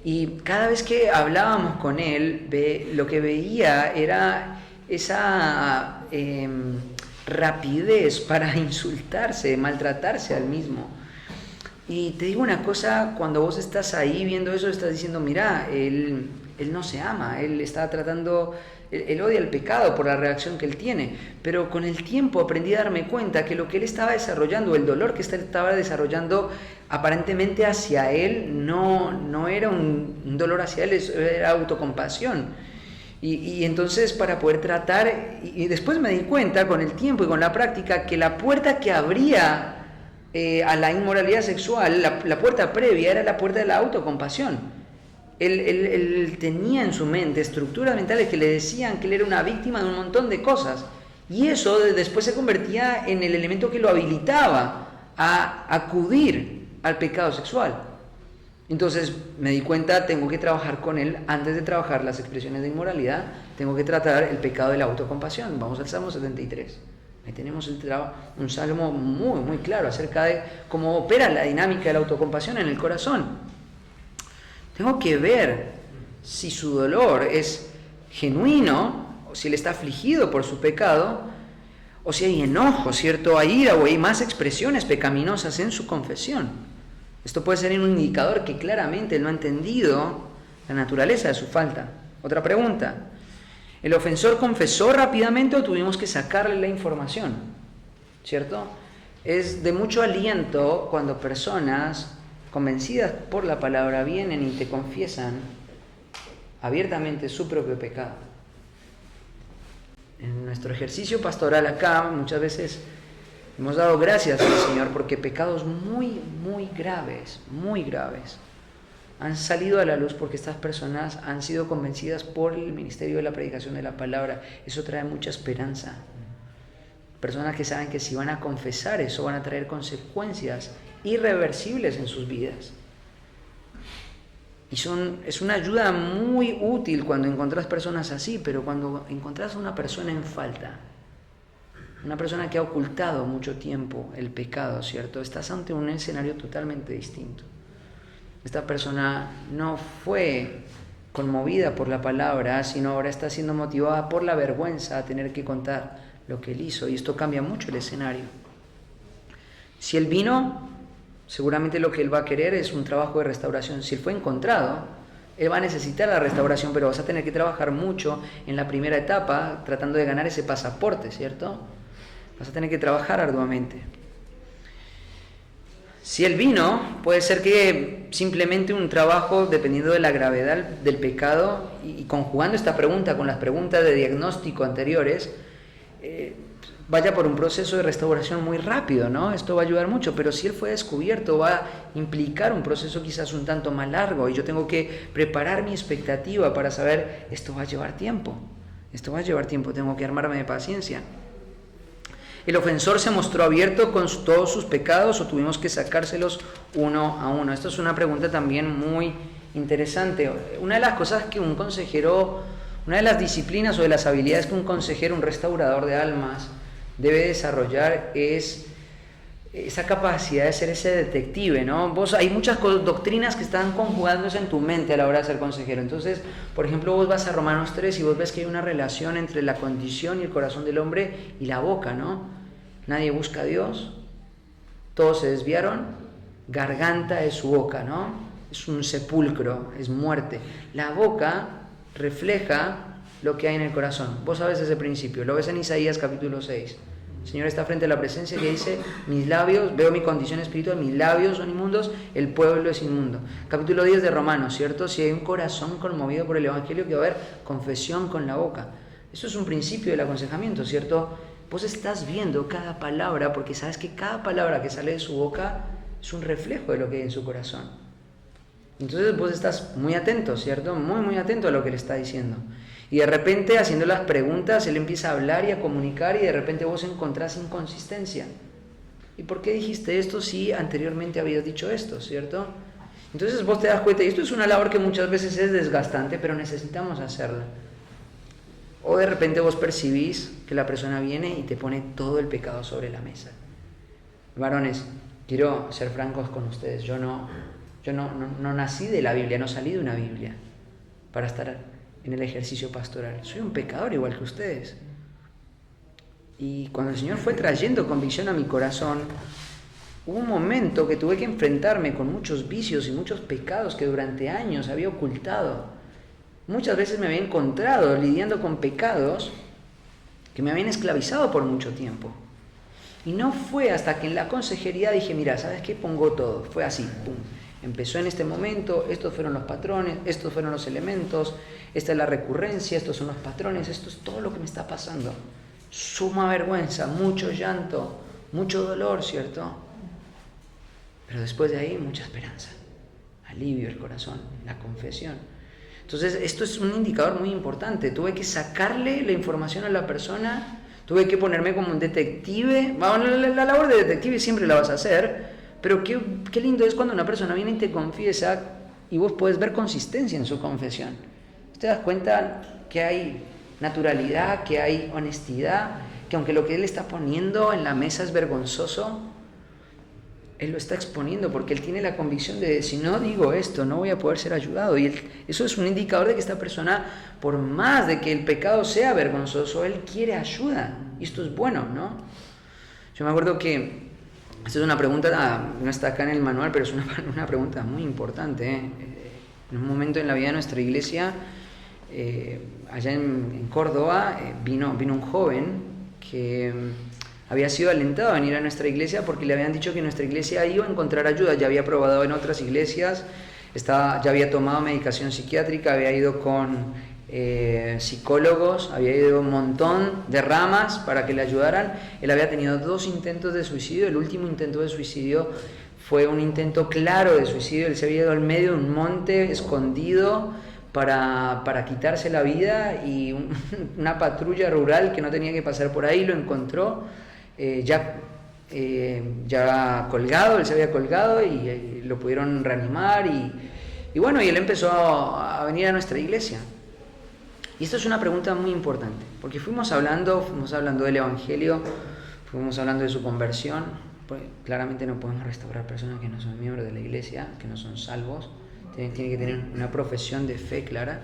Y cada vez que hablábamos con él, lo que veía era esa rapidez para insultarse, maltratarse al mismo. Y te digo una cosa, cuando vos estás ahí viendo eso, estás diciendo: mira, él no se ama, él está tratando, él odia el pecado por la reacción que él tiene. Pero con el tiempo aprendí a darme cuenta que lo que él estaba desarrollando, el dolor que estaba desarrollando aparentemente hacia él, no era un dolor hacia él, era autocompasión. Y entonces, para poder tratar, y después me di cuenta con el tiempo y con la práctica, que la puerta que abría a la inmoralidad sexual, la puerta previa, era la puerta de la autocompasión. Él tenía en su mente estructuras mentales que le decían que él era una víctima de un montón de cosas, y eso después se convertía en el elemento que lo habilitaba a acudir al pecado sexual. Entonces me di cuenta, tengo que trabajar con él. Antes de trabajar las expresiones de inmoralidad, tengo que tratar el pecado de la autocompasión. Vamos al Salmo 73. Ahí tenemos un salmo muy, muy claro acerca de cómo opera la dinámica de la autocompasión en el corazón. Tengo que ver si su dolor es genuino, o si él está afligido por su pecado, o si hay enojo, ¿cierto? Hay ira, o hay más expresiones pecaminosas en su confesión. Esto puede ser un indicador que claramente él no ha entendido la naturaleza de su falta. Otra pregunta: ¿el ofensor confesó rápidamente o tuvimos que sacarle la información? ¿Cierto? Es de mucho aliento cuando personas convencidas por la palabra vienen y te confiesan abiertamente su propio pecado. En nuestro ejercicio pastoral acá muchas veces hemos dado gracias al Señor porque pecados muy, muy graves han salido a la luz porque estas personas han sido convencidas por el ministerio de la predicación de la palabra. Eso trae mucha esperanza. Personas que saben que si van a confesar eso van a traer consecuencias irreversibles en sus vidas. Y es una ayuda muy útil cuando encontrás personas así, pero cuando encontrás a una persona en falta, una persona que ha ocultado mucho tiempo el pecado, ¿cierto? Estás ante un escenario totalmente distinto. Esta persona no fue conmovida por la palabra, sino ahora está siendo motivada por la vergüenza a tener que contar lo que él hizo, y esto cambia mucho el escenario. Si él vino, seguramente lo que él va a querer es un trabajo de restauración. Si él fue encontrado, él va a necesitar la restauración, pero vas a tener que trabajar mucho en la primera etapa tratando de ganar ese pasaporte, ¿cierto? Vas a tener que trabajar arduamente. Si él vino, puede ser que simplemente un trabajo, dependiendo de la gravedad del pecado, y conjugando esta pregunta con las preguntas de diagnóstico anteriores, vaya por un proceso de restauración muy rápido, ¿no? Esto va a ayudar mucho, pero si él fue descubierto, va a implicar un proceso quizás un tanto más largo, y yo tengo que preparar mi expectativa para saber, esto va a llevar tiempo, tengo que armarme de paciencia. ¿El ofensor se mostró abierto con todos sus pecados o tuvimos que sacárselos uno a uno? Esto es una pregunta también muy interesante. Una de las cosas que un consejero, una de las disciplinas o de las habilidades que un consejero, un restaurador de almas, debe desarrollar es esa capacidad de ser ese detective, ¿no? Hay muchas doctrinas que están conjugándose en tu mente a la hora de ser consejero. Entonces, por ejemplo, vos vas a Romanos 3 y vos ves que hay una relación entre la condición y el corazón del hombre y la boca, ¿no? Nadie busca a Dios, todos se desviaron, garganta es su boca, ¿no? Es un sepulcro, es muerte. La boca refleja lo que hay en el corazón. Vos sabés ese principio, lo ves en Isaías capítulo 6. El Señor está frente a la presencia y dice: mis labios, veo mi condición espiritual, mis labios son inmundos, el pueblo es inmundo. Capítulo 10 de Romanos, ¿cierto? Si hay un corazón conmovido por el Evangelio, que va a haber confesión con la boca. Eso es un principio del aconsejamiento, ¿cierto? Vos estás viendo cada palabra porque sabes que cada palabra que sale de su boca es un reflejo de lo que hay en su corazón. Entonces vos estás muy atento, ¿cierto? Muy, muy atento a lo que le está diciendo. Y de repente, haciendo las preguntas, él empieza a hablar y a comunicar, y de repente vos encontrás inconsistencia. ¿Y por qué dijiste esto si anteriormente habías dicho esto, cierto? Entonces vos te das cuenta, y esto es una labor que muchas veces es desgastante, pero necesitamos hacerla. O de repente vos percibís que la persona viene y te pone todo el pecado sobre la mesa. Varones, quiero ser francos con ustedes. Yo no nací de la Biblia, no salí de una Biblia para estar en el ejercicio pastoral. Soy un pecador igual que ustedes. Y cuando el Señor fue trayendo convicción a mi corazón, hubo un momento que tuve que enfrentarme con muchos vicios y muchos pecados que durante años había ocultado. Muchas veces me había encontrado lidiando con pecados que me habían esclavizado por mucho tiempo. Y no fue hasta que en la consejería dije, mira, ¿sabes qué? Pongo todo. Fue así, pum. Empezó en este momento, estos fueron los patrones, estos fueron los elementos, esta es la recurrencia, estos son los patrones, esto es todo lo que me está pasando. Suma vergüenza, mucho llanto, mucho dolor, ¿cierto? Pero después de ahí, mucha esperanza, alivio el corazón, la confesión. Entonces, esto es un indicador muy importante. Tuve que sacarle la información a la persona, tuve que ponerme como un detective. Bueno, la labor de detective siempre la vas a hacer, pero qué lindo es cuando una persona viene y te confiesa y vos podés ver consistencia en su confesión. Te das cuenta que hay naturalidad, que hay honestidad, que aunque lo que él está poniendo en la mesa es vergonzoso, él lo está exponiendo porque él tiene la convicción de, si no digo esto, no voy a poder ser ayudado. Y eso es un indicador de que esta persona, por más de que el pecado sea vergonzoso, él quiere ayuda. Y esto es bueno, ¿no? Yo me acuerdo que, esta es una pregunta, no está acá en el manual, pero es una pregunta muy importante. En un momento en la vida de nuestra iglesia, allá en Córdoba, vino un joven que había sido alentado a venir a nuestra iglesia porque le habían dicho que nuestra iglesia iba a encontrar ayuda. Ya había probado en otras iglesias, ya había tomado medicación psiquiátrica, había ido con psicólogos, había ido un montón de ramas para que le ayudaran. Él había tenido 2 intentos de suicidio. El último intento de suicidio fue un intento claro de suicidio. Él se había ido al medio de un monte escondido para quitarse la vida, y una patrulla rural que no tenía que pasar por ahí lo encontró ya colgado. Él se había colgado y lo pudieron reanimar y bueno, y él empezó a venir a nuestra iglesia. Y esto es una pregunta muy importante, porque fuimos hablando del Evangelio, fuimos hablando de su conversión. Pues claramente no podemos restaurar personas que no son miembros de la iglesia, que no son salvos. Tiene que tener una profesión de fe clara.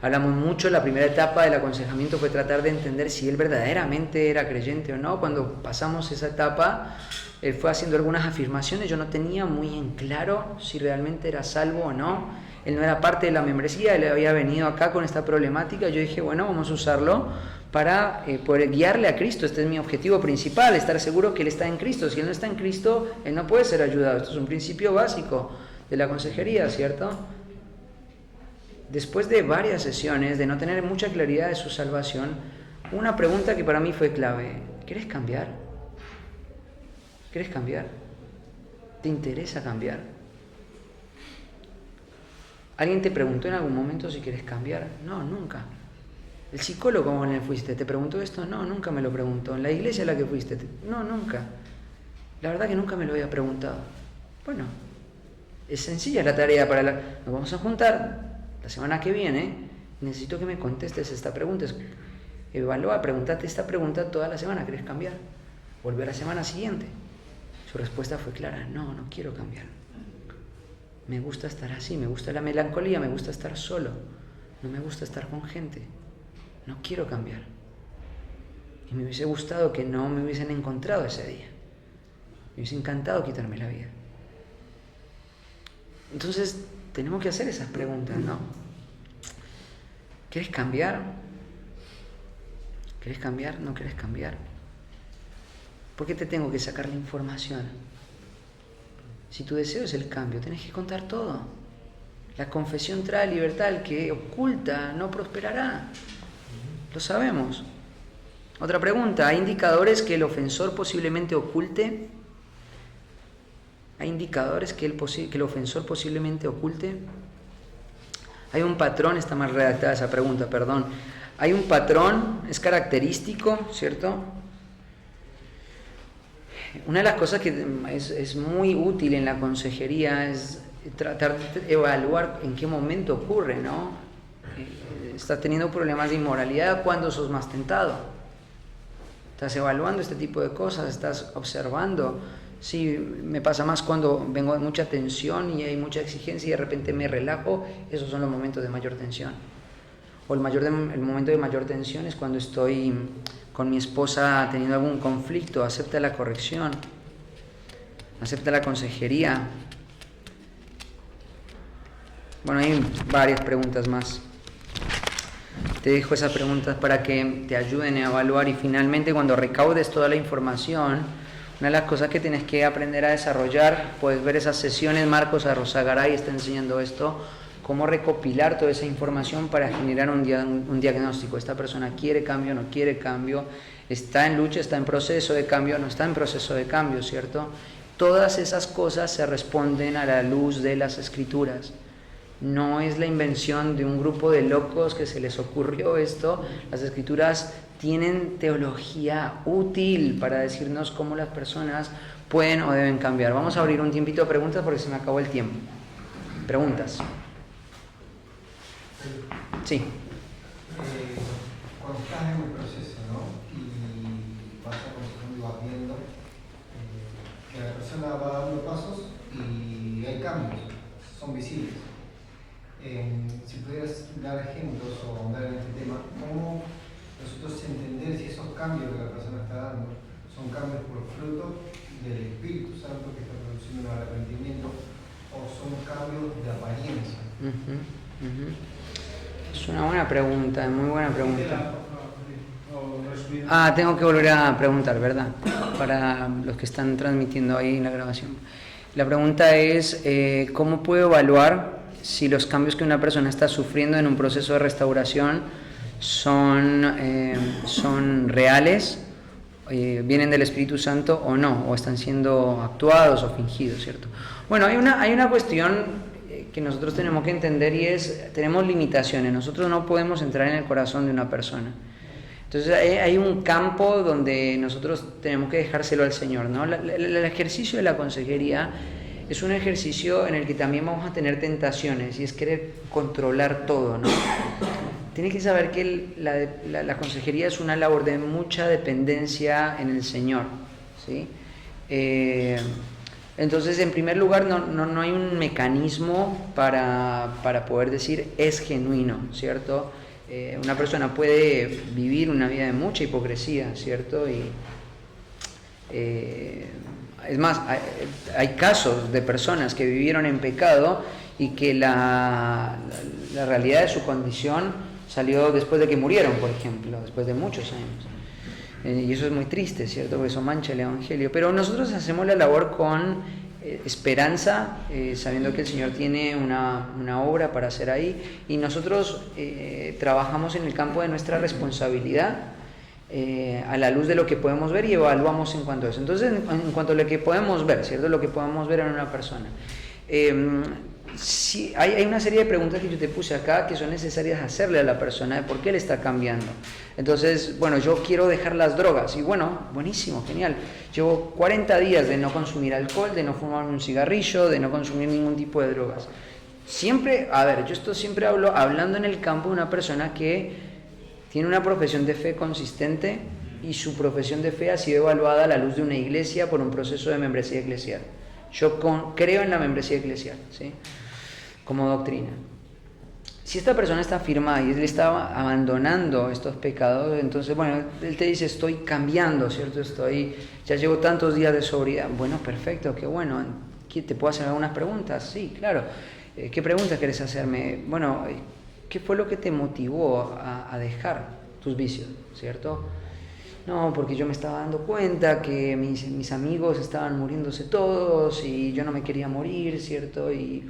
Hablamos mucho, la primera etapa del aconsejamiento fue tratar de entender si él verdaderamente era creyente o no. Cuando pasamos esa etapa, él fue haciendo algunas afirmaciones. Yo no tenía muy en claro si realmente era salvo o no. Él no era parte de la membresía, él había venido acá con esta problemática. Yo dije, bueno, vamos a usarlo para poder guiarle a Cristo. Este es mi objetivo principal, estar seguro que él está en Cristo. Si él no está en Cristo, él no puede ser ayudado. Esto es un principio básico de la consejería, ¿cierto? Después de varias sesiones de no tener mucha claridad de su salvación, una pregunta que para mí fue clave: ¿quieres cambiar? ¿Quieres cambiar? ¿Te interesa cambiar? ¿Alguien te preguntó en algún momento si quieres cambiar? No, nunca. ¿El psicólogo con el que fuiste te preguntó esto? No, nunca me lo preguntó. ¿En la iglesia a la que fuiste? No, nunca. La verdad que nunca me lo había preguntado. Bueno, es sencilla la tarea nos vamos a juntar la semana que viene. Necesito que me contestes esta pregunta. Evalúa, pregúntate esta pregunta toda la semana. ¿Quieres cambiar? Volver a la semana siguiente. Su respuesta fue clara: no quiero cambiar. Me gusta estar así, me gusta la melancolía, me gusta estar solo, no me gusta estar con gente. No quiero cambiar. Y me hubiese gustado que no me hubiesen encontrado ese día. Me hubiese encantado quitarme la vida. Entonces, tenemos que hacer esas preguntas, ¿no? ¿Quieres cambiar? ¿Quieres cambiar? ¿No quieres cambiar? ¿Por qué te tengo que sacar la información? Si tu deseo es el cambio, tenés que contar todo. La confesión trae libertad, el que oculta no prosperará. Lo sabemos. Otra pregunta: ¿hay indicadores que el ofensor posiblemente oculte? ¿Hay indicadores que el ofensor posiblemente oculte? Hay un patrón, está mal redactada esa pregunta, perdón. Hay un patrón, es característico, ¿cierto? Una de las cosas que es muy útil en la consejería es tratar de evaluar en qué momento ocurre, ¿no? estás teniendo problemas de inmoralidad, ¿cuándo sos más tentado? ¿Estás evaluando este tipo de cosas? ¿Estás observando? Sí, me pasa más cuando vengo de mucha tensión y hay mucha exigencia y de repente me relajo. Esos son los momentos de mayor tensión. O el momento de mayor tensión es cuando estoy con mi esposa teniendo algún conflicto. Acepta la corrección, acepta la consejería. Bueno, hay varias preguntas más. Te dejo esas preguntas para que te ayuden a evaluar, y finalmente cuando recaudes toda la información, una de las cosas que tienes que aprender a desarrollar, puedes ver esas sesiones. Marcos Arrozagaray está enseñando esto, cómo recopilar toda esa información para generar un diagnóstico. Esta persona quiere cambio, no quiere cambio, está en lucha, está en proceso de cambio, no está en proceso de cambio, ¿cierto? Todas esas cosas se responden a la luz de las Escrituras. No es la invención de un grupo de locos que se les ocurrió esto. Las Escrituras tienen teología útil para decirnos cómo las personas pueden o deben cambiar. Vamos a abrir un tiempito de preguntas porque se me acabó el tiempo. Preguntas. Sí. Cuando estás en un proceso, ¿no? Y vas aconsejando y vas viendo que la persona va dando pasos y hay cambios, son visibles. Si pudieras dar ejemplos o ahondar en este tema, ¿cómo nosotros entender si esos cambios que la persona está dando son cambios por fruto del Espíritu Santo que está produciendo un arrepentimiento o son cambios de apariencia? Es una buena pregunta, muy buena pregunta. Tengo que volver a preguntar, ¿verdad? Para los que están transmitiendo ahí en la grabación. La pregunta es, ¿cómo puedo evaluar si los cambios que una persona está sufriendo en un proceso de restauración son reales, vienen del Espíritu Santo o no, o están siendo actuados o fingidos, ¿cierto? Bueno, hay una cuestión que nosotros tenemos que entender, y es, tenemos limitaciones. Nosotros no podemos entrar en el corazón de una persona. Entonces hay un campo donde nosotros tenemos que dejárselo al Señor, ¿no? El ejercicio de la consejería es un ejercicio en el que también vamos a tener tentaciones, y es querer controlar todo, ¿no? Tienes que saber que la consejería es una labor de mucha dependencia en el Señor, ¿sí? Entonces, en primer lugar, no hay un mecanismo para poder decir es genuino, ¿cierto? Una persona puede vivir una vida de mucha hipocresía, ¿cierto? Es más, hay casos de personas que vivieron en pecado y que la realidad de su condición salió después de que murieron, por ejemplo, después de muchos años. Y eso es muy triste, ¿cierto? Porque eso mancha el Evangelio. Pero nosotros hacemos la labor con esperanza, sabiendo que el Señor tiene una obra para hacer ahí, y nosotros trabajamos en el campo de nuestra responsabilidad, a la luz de lo que podemos ver, y evaluamos en cuanto a eso. Entonces, en cuanto a lo que podemos ver, ¿cierto? Lo que podemos ver en una persona. Sí, hay una serie de preguntas que yo te puse acá que son necesarias hacerle a la persona de por qué le está cambiando. Entonces, bueno, yo quiero dejar las drogas, y bueno, buenísimo, genial. Llevo 40 días de no consumir alcohol, de no fumar un cigarrillo, de no consumir ningún tipo de drogas. Siempre, yo esto siempre hablando en el campo de una persona que tiene una profesión de fe consistente, y su profesión de fe ha sido evaluada a la luz de una iglesia por un proceso de membresía eclesial. Yo creo en la membresía eclesial, ¿sí? Como doctrina. Si esta persona está firmada y él está abandonando estos pecados, entonces, bueno, él te dice, estoy cambiando, ¿cierto? Ya llevo tantos días de sobriedad. Bueno, perfecto, qué bueno. ¿Te puedo hacer algunas preguntas? Sí, claro. ¿Qué preguntas querés hacerme? Bueno, ¿qué fue lo que te motivó a dejar tus vicios, ¿cierto? No, porque yo me estaba dando cuenta que mis amigos estaban muriéndose todos y yo no me quería morir, ¿cierto? Y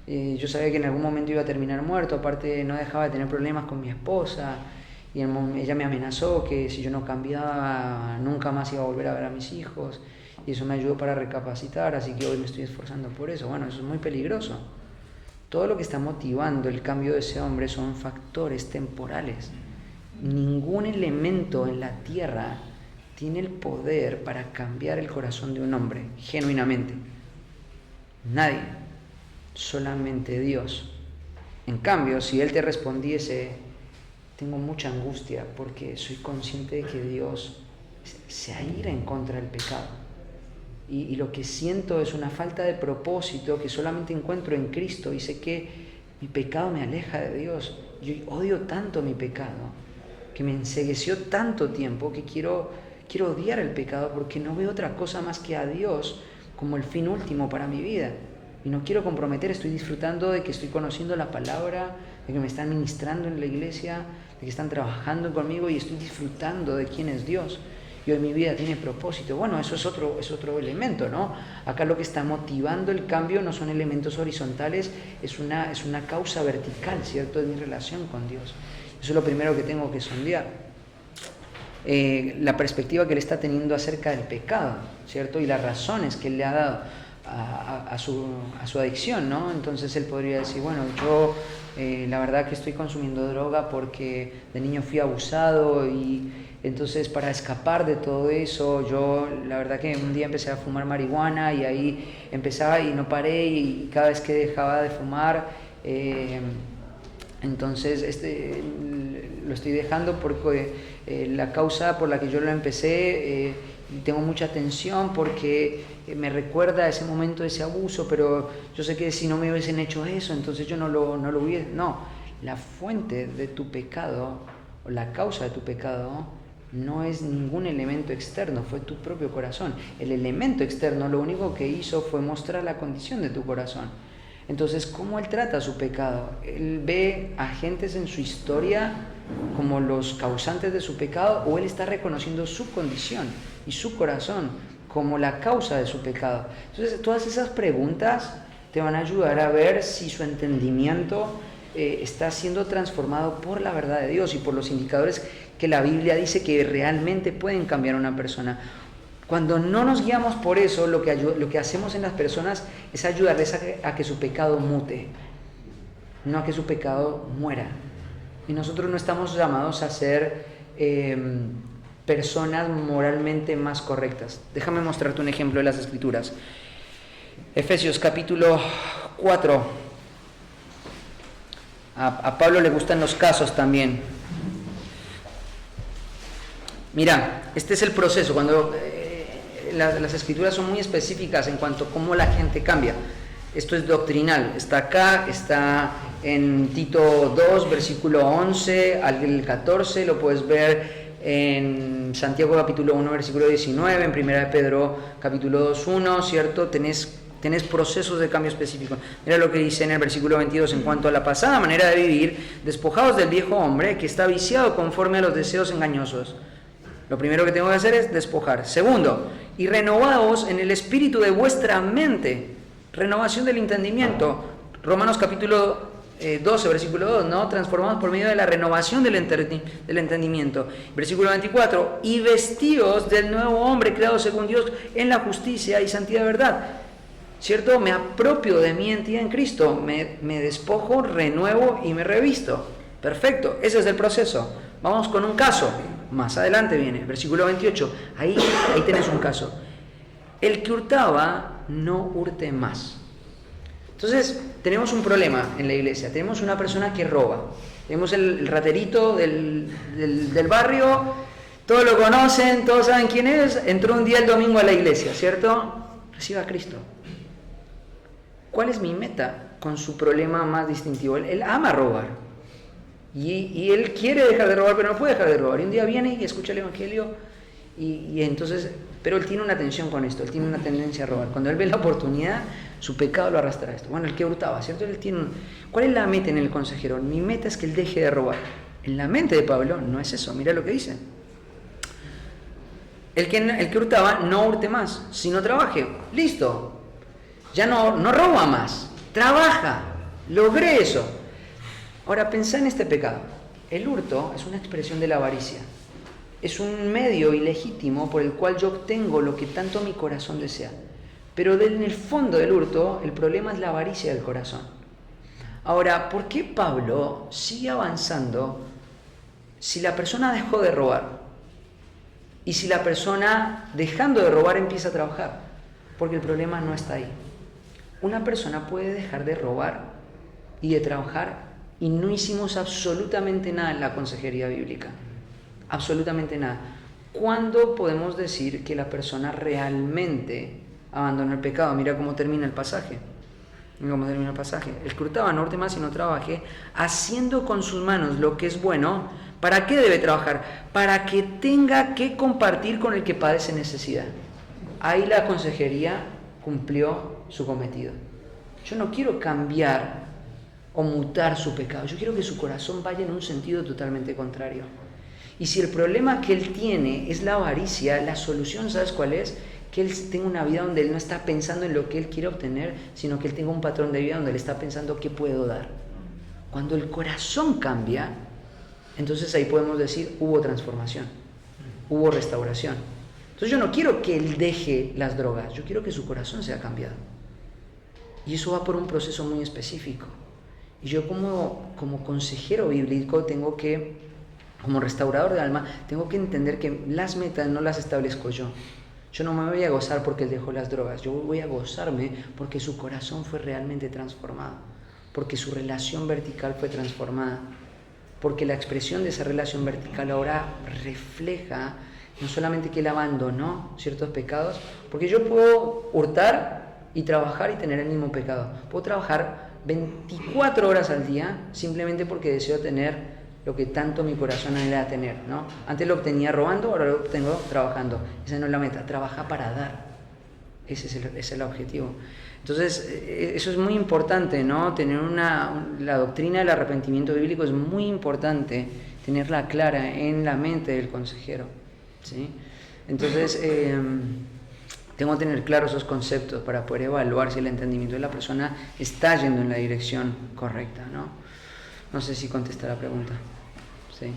yo sabía que en algún momento iba a terminar muerto. Aparte, no dejaba de tener problemas con mi esposa, y ella me amenazó que si yo no cambiaba nunca más iba a volver a ver a mis hijos, y eso me ayudó para recapacitar, así que hoy me estoy esforzando por eso. Bueno, eso es muy peligroso. Todo lo que está motivando el cambio de ese hombre son factores temporales. Ningún elemento en la tierra tiene el poder para cambiar el corazón de un hombre genuinamente. Nadie. Solamente Dios En cambio, si Él te respondiese, tengo mucha angustia porque soy consciente de que Dios se aira en contra del pecado. Y lo que siento es una falta de propósito que solamente encuentro en Cristo y sé que mi pecado me aleja de Dios. Yo odio tanto mi pecado, que me encegueció tanto tiempo que quiero odiar el pecado porque no veo otra cosa más que a Dios como el fin último para mi vida. Y no quiero comprometer, estoy disfrutando de que estoy conociendo la palabra, de que me están ministrando en la iglesia, de que están trabajando conmigo y estoy disfrutando de quién es Dios. Y hoy mi vida tiene propósito. Bueno, eso es otro elemento, ¿no? Acá lo que está motivando el cambio no son elementos horizontales, es una causa vertical, ¿cierto? De mi relación con Dios. Eso es lo primero que tengo que sondear. La perspectiva que él está teniendo acerca del pecado, ¿cierto? Y las razones que él le ha dado a su adicción, ¿no? Entonces él podría decir, bueno, yo la verdad que estoy consumiendo droga porque de niño fui abusado y entonces para escapar de todo eso, yo la verdad que un día empecé a fumar marihuana y ahí empezaba y no paré y cada vez que dejaba de fumar, entonces lo estoy dejando porque la causa por la que yo lo empecé, tengo mucha tensión porque me recuerda a ese momento de ese abuso, pero yo sé que si no me hubiesen hecho eso, entonces yo no lo hubiese... No, la fuente de tu pecado, o la causa de tu pecado, no es ningún elemento externo, fue tu propio corazón. El elemento externo lo único que hizo fue mostrar la condición de tu corazón. Entonces, ¿cómo él trata su pecado? Él ve a gentes en su historia como los causantes de su pecado, o él está reconociendo su condición y su corazón como la causa de su pecado. Entonces, todas esas preguntas te van a ayudar a ver si su entendimiento está siendo transformado por la verdad de Dios y por los indicadores que la Biblia dice que realmente pueden cambiar a una persona. Cuando no nos guiamos por eso, lo que hacemos en las personas es ayudarles a que su pecado mute, no a que su pecado muera. Y nosotros no estamos llamados a ser personas moralmente más correctas. Déjame mostrarte un ejemplo de las Escrituras. Efesios capítulo 4. A Pablo le gustan los casos también. Mira, este es el proceso. Cuando las Escrituras son muy específicas en cuanto a cómo la gente cambia. Esto es doctrinal. Está acá, está en Tito 2, versículo 11 al 14. Lo puedes ver en Santiago capítulo 1, versículo 19. En 1 de Pedro capítulo 2, 1, ¿cierto? Tenés procesos de cambio específicos. Mira lo que dice en el versículo 22, en cuanto a la pasada manera de vivir, despojados del viejo hombre que está viciado conforme a los deseos engañosos. Lo primero que tengo que hacer es despojar. Segundo, y renovaos en el espíritu de vuestra mente. Renovación del entendimiento. Romanos capítulo 12, versículo 2, ¿no? Transformados por medio de la renovación del entendimiento. Versículo 24, y vestíos del nuevo hombre creado según Dios en la justicia y santidad de verdad. ¿Cierto? Me apropio de mi identidad en Cristo, me despojo, renuevo y me revisto. Perfecto, ese es el proceso. Vamos con un caso. Más adelante viene, versículo 28. Ahí tenés un caso. El que hurtaba, no hurte más. Entonces, tenemos un problema en la iglesia. Tenemos una persona que roba. Tenemos el raterito del barrio. Todos lo conocen, todos saben quién es. Entró un día el domingo a la iglesia, ¿cierto? Reciba a Cristo. ¿Cuál es mi meta con su problema más distintivo? Él ama robar. Y él quiere dejar de robar, pero no puede dejar de robar. Y un día viene y escucha el evangelio y entonces, pero él tiene una tensión con esto, él tiene una tendencia a robar. Cuando él ve la oportunidad, su pecado lo arrastra a esto. Bueno, el que hurtaba, ¿cierto? ¿Cuál es la meta en el consejero? Mi meta es que él deje de robar. En la mente de Pablo no es eso, mira lo que dice. El que hurtaba, no hurte más, sino trabaje. Listo. Ya no roba más, trabaja. Logré eso. Ahora, pensá en este pecado. El hurto es una expresión de la avaricia. Es un medio ilegítimo por el cual yo obtengo lo que tanto mi corazón desea. Pero en el fondo del hurto, el problema es la avaricia del corazón. Ahora, ¿por qué Pablo sigue avanzando si la persona dejó de robar? Y si la persona, dejando de robar, empieza a trabajar. Porque el problema no está ahí. Una persona puede dejar de robar y de trabajar y no hicimos absolutamente nada en la consejería bíblica. Absolutamente nada. ¿Cuándo podemos decir que la persona realmente abandonó el pecado? Mira cómo termina el pasaje. Mira cómo termina el pasaje. El que hurtaba no hurte más y no trabaje, haciendo con sus manos lo que es bueno. ¿Para qué debe trabajar? Para que tenga que compartir con el que padece necesidad. Ahí la consejería cumplió su cometido. Yo no quiero cambiar o mutar su pecado. Yo quiero que su corazón vaya en un sentido totalmente contrario. Y si el problema que él tiene es la avaricia, la solución, ¿sabes cuál es? Que él tenga una vida donde él no está pensando en lo que él quiere obtener, sino que él tenga un patrón de vida donde él está pensando qué puedo dar. Cuando el corazón cambia, entonces ahí podemos decir hubo transformación, hubo restauración. Entonces yo no quiero que él deje las drogas, yo quiero que su corazón sea cambiado. Y eso va por un proceso muy específico. Y yo como consejero bíblico tengo que, como restaurador de alma, tengo que entender que las metas no las establezco yo. Yo no me voy a gozar porque él dejó las drogas, yo voy a gozarme porque su corazón fue realmente transformado, porque su relación vertical fue transformada, porque la expresión de esa relación vertical ahora refleja no solamente que él abandonó ciertos pecados, porque yo puedo hurtar y trabajar y tener el mismo pecado, puedo trabajar 24 horas al día simplemente porque deseo tener lo que tanto mi corazón anhela tener, ¿no? Antes lo obtenía robando, ahora lo obtengo trabajando. Esa no es la meta, trabaja para dar. Ese es el objetivo. Entonces, eso es muy importante, ¿no? Tener la doctrina del arrepentimiento bíblico es muy importante, tenerla clara en la mente del consejero, ¿sí? Entonces, tengo que tener claros esos conceptos para poder evaluar si el entendimiento de la persona está yendo en la dirección correcta, ¿no? No sé si contesta la pregunta. Sí.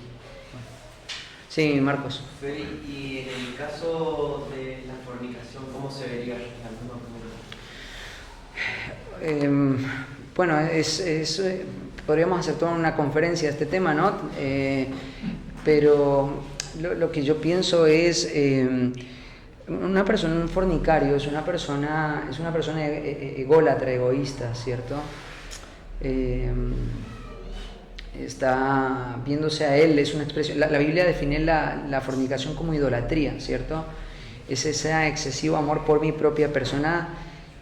Sí, Marcos. Feli, y en el caso de la fornicación, ¿cómo se vería? Bueno, podríamos hacer toda una conferencia de este tema, ¿no? Pero lo que yo pienso es una persona, un fornicario, es una persona ególatra, egoísta, ¿cierto? Está viéndose a él, es una expresión. La Biblia define la fornicación como idolatría, ¿cierto? Es ese excesivo amor por mi propia persona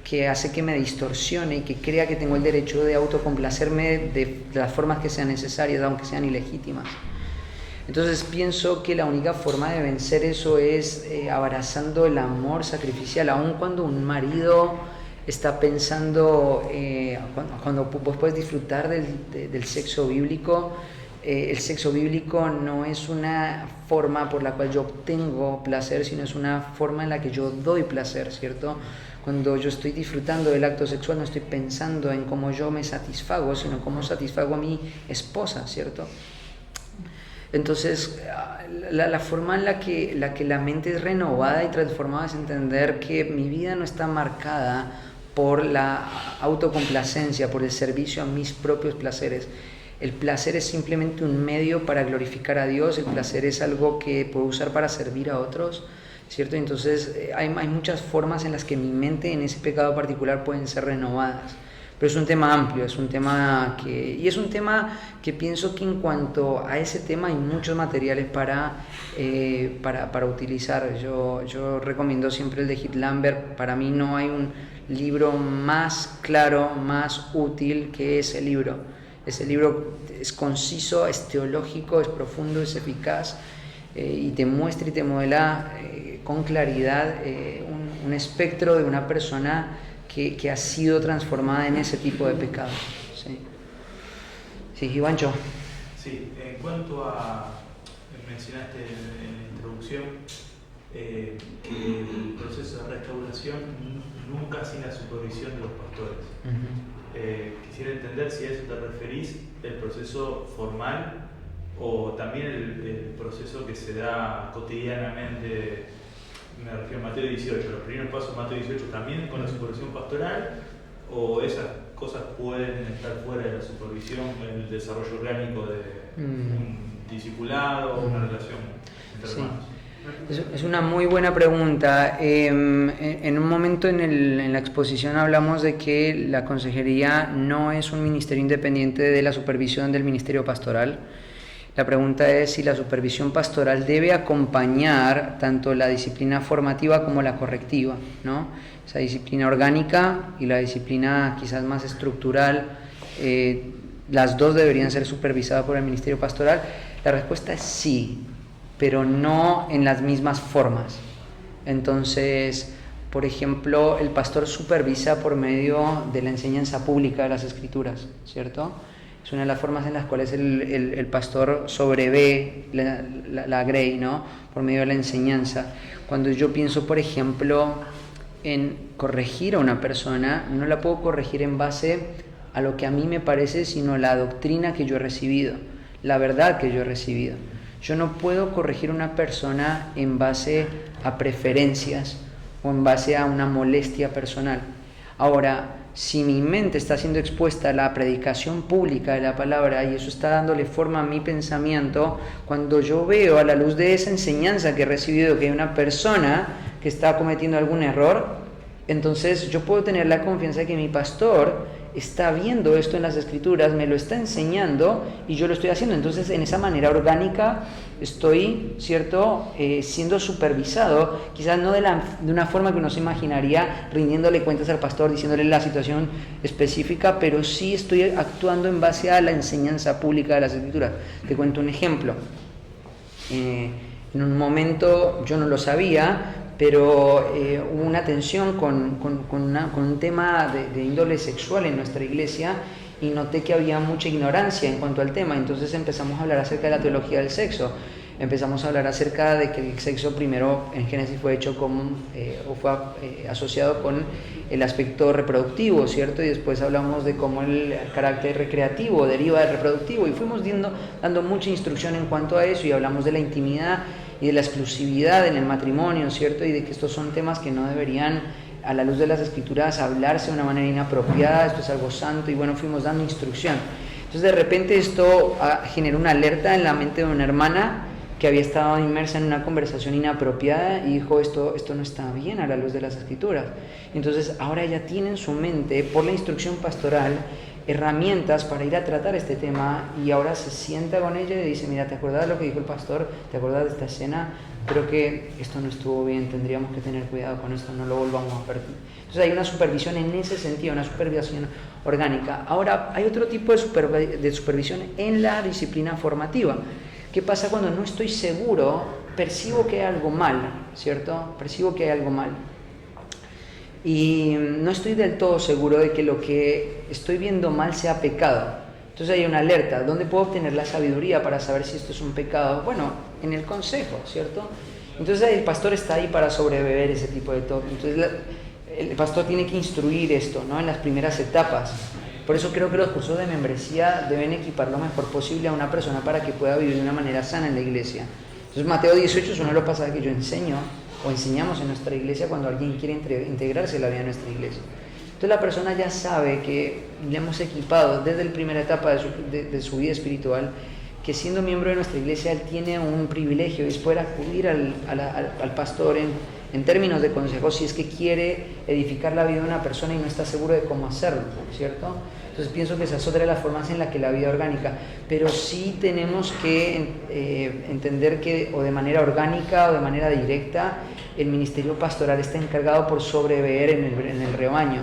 que hace que me distorsione y que crea que tengo el derecho de autocomplacerme de las formas que sean necesarias, aunque sean ilegítimas. Entonces pienso que la única forma de vencer eso es abrazando el amor sacrificial, aun cuando un marido está pensando, cuando vos puedes disfrutar del sexo bíblico, el sexo bíblico no es una forma por la cual yo obtengo placer, sino es una forma en la que yo doy placer, ¿cierto? Cuando yo estoy disfrutando del acto sexual no estoy pensando en cómo yo me satisfago, sino cómo satisfago a mi esposa, ¿cierto? Entonces, la forma en la que la mente es renovada y transformada es entender que mi vida no está marcada por la autocomplacencia, por el servicio a mis propios placeres. El placer es simplemente un medio para glorificar a Dios, el placer es algo que puedo usar para servir a otros, ¿cierto? Entonces hay muchas formas en las que mi mente en ese pecado particular pueden ser renovadas. Pero es un tema amplio, es un tema que pienso que en cuanto a ese tema hay muchos materiales para utilizar. Yo recomiendo siempre el de Heath Lambert. Para mí no hay un libro más claro, más útil que ese libro. Ese libro es conciso, es teológico, es profundo, es eficaz y te muestra y te modela con claridad un espectro de una persona que ha sido transformada en ese tipo de pecado. Sí, sí, Ivancho. Sí, en cuanto a, mencionaste en la introducción que el proceso de restauración nunca sin la supervisión de los pastores. Quisiera entender si a eso te referís, el proceso formal o también el proceso que se da cotidianamente. Me refiero a Mateo 18, los primeros pasos de Mateo 18 también con la supervisión pastoral, o esas cosas pueden estar fuera de la supervisión, el desarrollo orgánico de un discipulado o una relación entre hermanos. Es una muy buena pregunta. En un momento en la exposición hablamos de que la consejería no es un ministerio independiente de la supervisión del ministerio pastoral. La pregunta es si la supervisión pastoral debe acompañar tanto la disciplina formativa como la correctiva, ¿no? Esa disciplina orgánica y la disciplina quizás más estructural, las dos deberían ser supervisadas por el ministerio pastoral. La respuesta es sí, pero no en las mismas formas. Entonces, por ejemplo, el pastor supervisa por medio de la enseñanza pública de las Escrituras, ¿cierto? Es una de las formas en las cuales el pastor sobrevé la grey, ¿no? Por medio de la enseñanza. Cuando yo pienso, por ejemplo, en corregir a una persona, no la puedo corregir en base a lo que a mí me parece, sino la doctrina que yo he recibido, la verdad que yo he recibido. Yo no puedo corregir a una persona en base a preferencias o en base a una molestia personal. Ahora, si mi mente está siendo expuesta a la predicación pública de la palabra y eso está dándole forma a mi pensamiento, cuando yo veo a la luz de esa enseñanza que he recibido que hay una persona que está cometiendo algún error, entonces yo puedo tener la confianza de que mi pastor está viendo esto en las Escrituras, me lo está enseñando y yo lo estoy haciendo. Entonces, en esa manera orgánica estoy, ¿cierto?, siendo supervisado, quizás no de una forma que uno se imaginaría, rindiéndole cuentas al pastor, diciéndole la situación específica, pero sí estoy actuando en base a la enseñanza pública de las Escrituras. Te cuento un ejemplo. En un momento yo no lo sabía, pero hubo una tensión con un tema de índole sexual en nuestra iglesia y noté que había mucha ignorancia en cuanto al tema. Entonces empezamos a hablar acerca de la teología del sexo. Empezamos a hablar acerca de que el sexo primero en Génesis fue hecho fue asociado con el aspecto reproductivo, ¿cierto? Y después hablamos de cómo el carácter recreativo deriva del reproductivo y fuimos dando mucha instrucción en cuanto a eso y hablamos de la intimidad y de la exclusividad en el matrimonio, ¿cierto? Y de que estos son temas que no deberían, a la luz de las Escrituras, hablarse de una manera inapropiada, esto es algo santo, y bueno, fuimos dando instrucción. Entonces de repente esto generó una alerta en la mente de una hermana que había estado inmersa en una conversación inapropiada y dijo, esto no está bien a la luz de las Escrituras. Entonces ahora ella tiene en su mente, por la instrucción pastoral, herramientas para ir a tratar este tema y ahora se sienta con ella y dice, mira, ¿te acuerdas de lo que dijo el pastor? ¿Te acuerdas de esta escena? Creo que esto no estuvo bien, tendríamos que tener cuidado con esto, no lo volvamos a perder. Entonces hay una supervisión en ese sentido, una supervisión orgánica. Ahora hay otro tipo de supervisión en la disciplina formativa. ¿Qué pasa cuando no estoy seguro? Percibo que hay algo mal, ¿cierto? Percibo que hay algo mal. Y no estoy del todo seguro de que lo que estoy viendo mal sea pecado. Entonces hay una alerta. ¿Dónde puedo obtener la sabiduría para saber si esto es un pecado? Bueno, en el consejo, ¿cierto? Entonces el pastor está ahí para sobreviver ese tipo de todo. Entonces el pastor tiene que instruir esto, ¿no? En las primeras etapas. Por eso creo que los cursos de membresía deben equipar lo mejor posible a una persona para que pueda vivir de una manera sana en la iglesia. Entonces Mateo 18 es uno de los pasajes que yo enseño o enseñamos en nuestra iglesia cuando alguien quiere integrarse en la vida de nuestra iglesia. Entonces la persona ya sabe que le hemos equipado desde la primera etapa de su vida espiritual, que siendo miembro de nuestra iglesia él tiene un privilegio y es poder acudir al pastor en términos de consejo si es que quiere edificar la vida de una persona y no está seguro de cómo hacerlo, ¿cierto? Entonces pienso que esa es otra de las formas en la que la vida orgánica, pero sí tenemos que entender que o de manera orgánica o de manera directa el ministerio pastoral está encargado por sobreveer en el rebaño.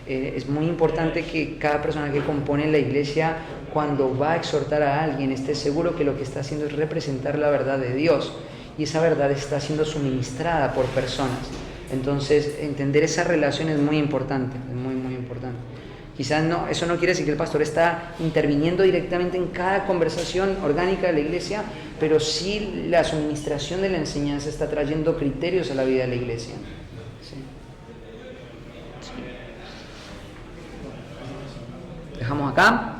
Es muy importante que cada persona que compone la iglesia, cuando va a exhortar a alguien, esté seguro que lo que está haciendo es representar la verdad de Dios y esa verdad está siendo suministrada por personas. Entonces entender esa relación es muy importante, es muy muy importante. Quizás eso no quiere decir que el pastor está interviniendo directamente en cada conversación orgánica de la iglesia, pero sí la suministración de la enseñanza está trayendo criterios a la vida de la iglesia. ¿Sí? ¿Dejamos acá?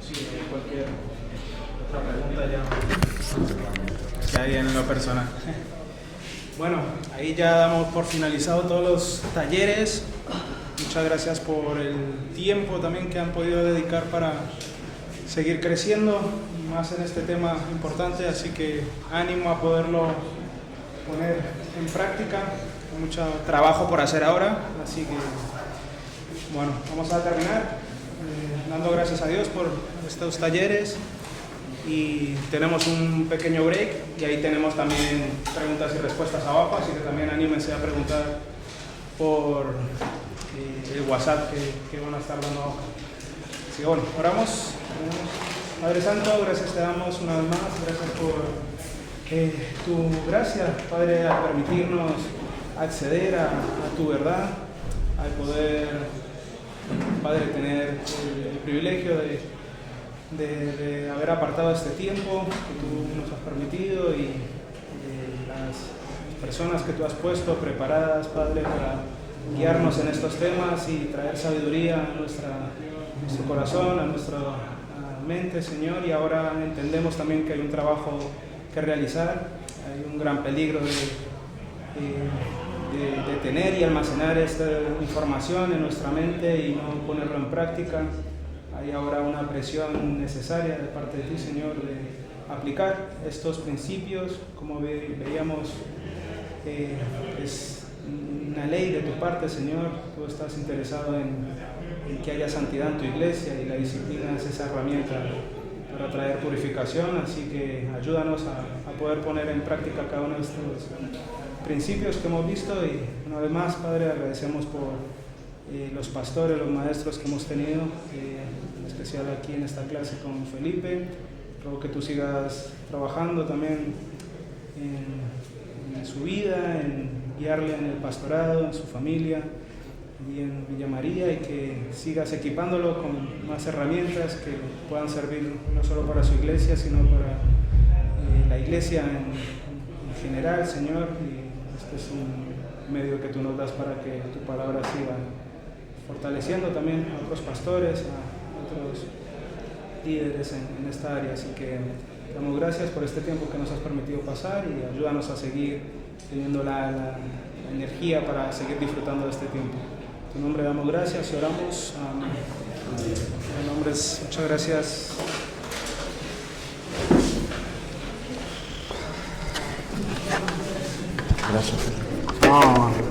Sí, cualquier otra pregunta ya hay en lo personal. Bueno, ahí ya damos por finalizado todos los talleres. Muchas gracias por el tiempo también que han podido dedicar para seguir creciendo, más en este tema importante, así que ánimo a poderlo poner en práctica. Hay mucho trabajo por hacer ahora, así que bueno, vamos a terminar dando gracias a Dios por estos talleres y tenemos un pequeño break y ahí tenemos también preguntas y respuestas abajo, así que también anímense a preguntar por el WhatsApp que van a estar dando abajo. Así que bueno, oramos. Padre Santo, gracias te damos una vez más, gracias por tu gracia, Padre, al permitirnos acceder a tu verdad, al poder, Padre, tener el privilegio de haber apartado este tiempo que tú nos has permitido y las personas que tú has puesto preparadas, Padre, para guiarnos en estos temas y traer sabiduría a nuestro corazón, a nuestra mente, Señor, y ahora entendemos también que hay un trabajo que realizar, hay un gran peligro de tener y almacenar esta información en nuestra mente y no ponerlo en práctica. Hay ahora una presión necesaria de parte de ti, Señor, de aplicar estos principios, como veíamos, es una ley de tu parte, Señor. Tú estás interesado en que haya santidad en tu iglesia y la disciplina es esa herramienta para traer purificación, así que ayúdanos a poder poner en práctica cada uno de estos principios que hemos visto y una vez más, Padre, agradecemos por los pastores, los maestros que hemos tenido, en especial aquí en esta clase con Felipe. Ruego que tú sigas trabajando también en su vida, en guiarle en el pastorado, en su familia y en Villa María, y que sigas equipándolo con más herramientas que puedan servir no solo para su iglesia, sino para la iglesia en general, Señor. Y este es un medio que tú nos das para que tu palabra siga fortaleciendo también a otros pastores, a otros líderes en esta área. Así que damos gracias por este tiempo que nos has permitido pasar y ayúdanos a seguir teniendo la energía para seguir disfrutando de este tiempo. En tu nombre damos gracias y oramos. Amén. En nombre, muchas gracias. Gracias. No.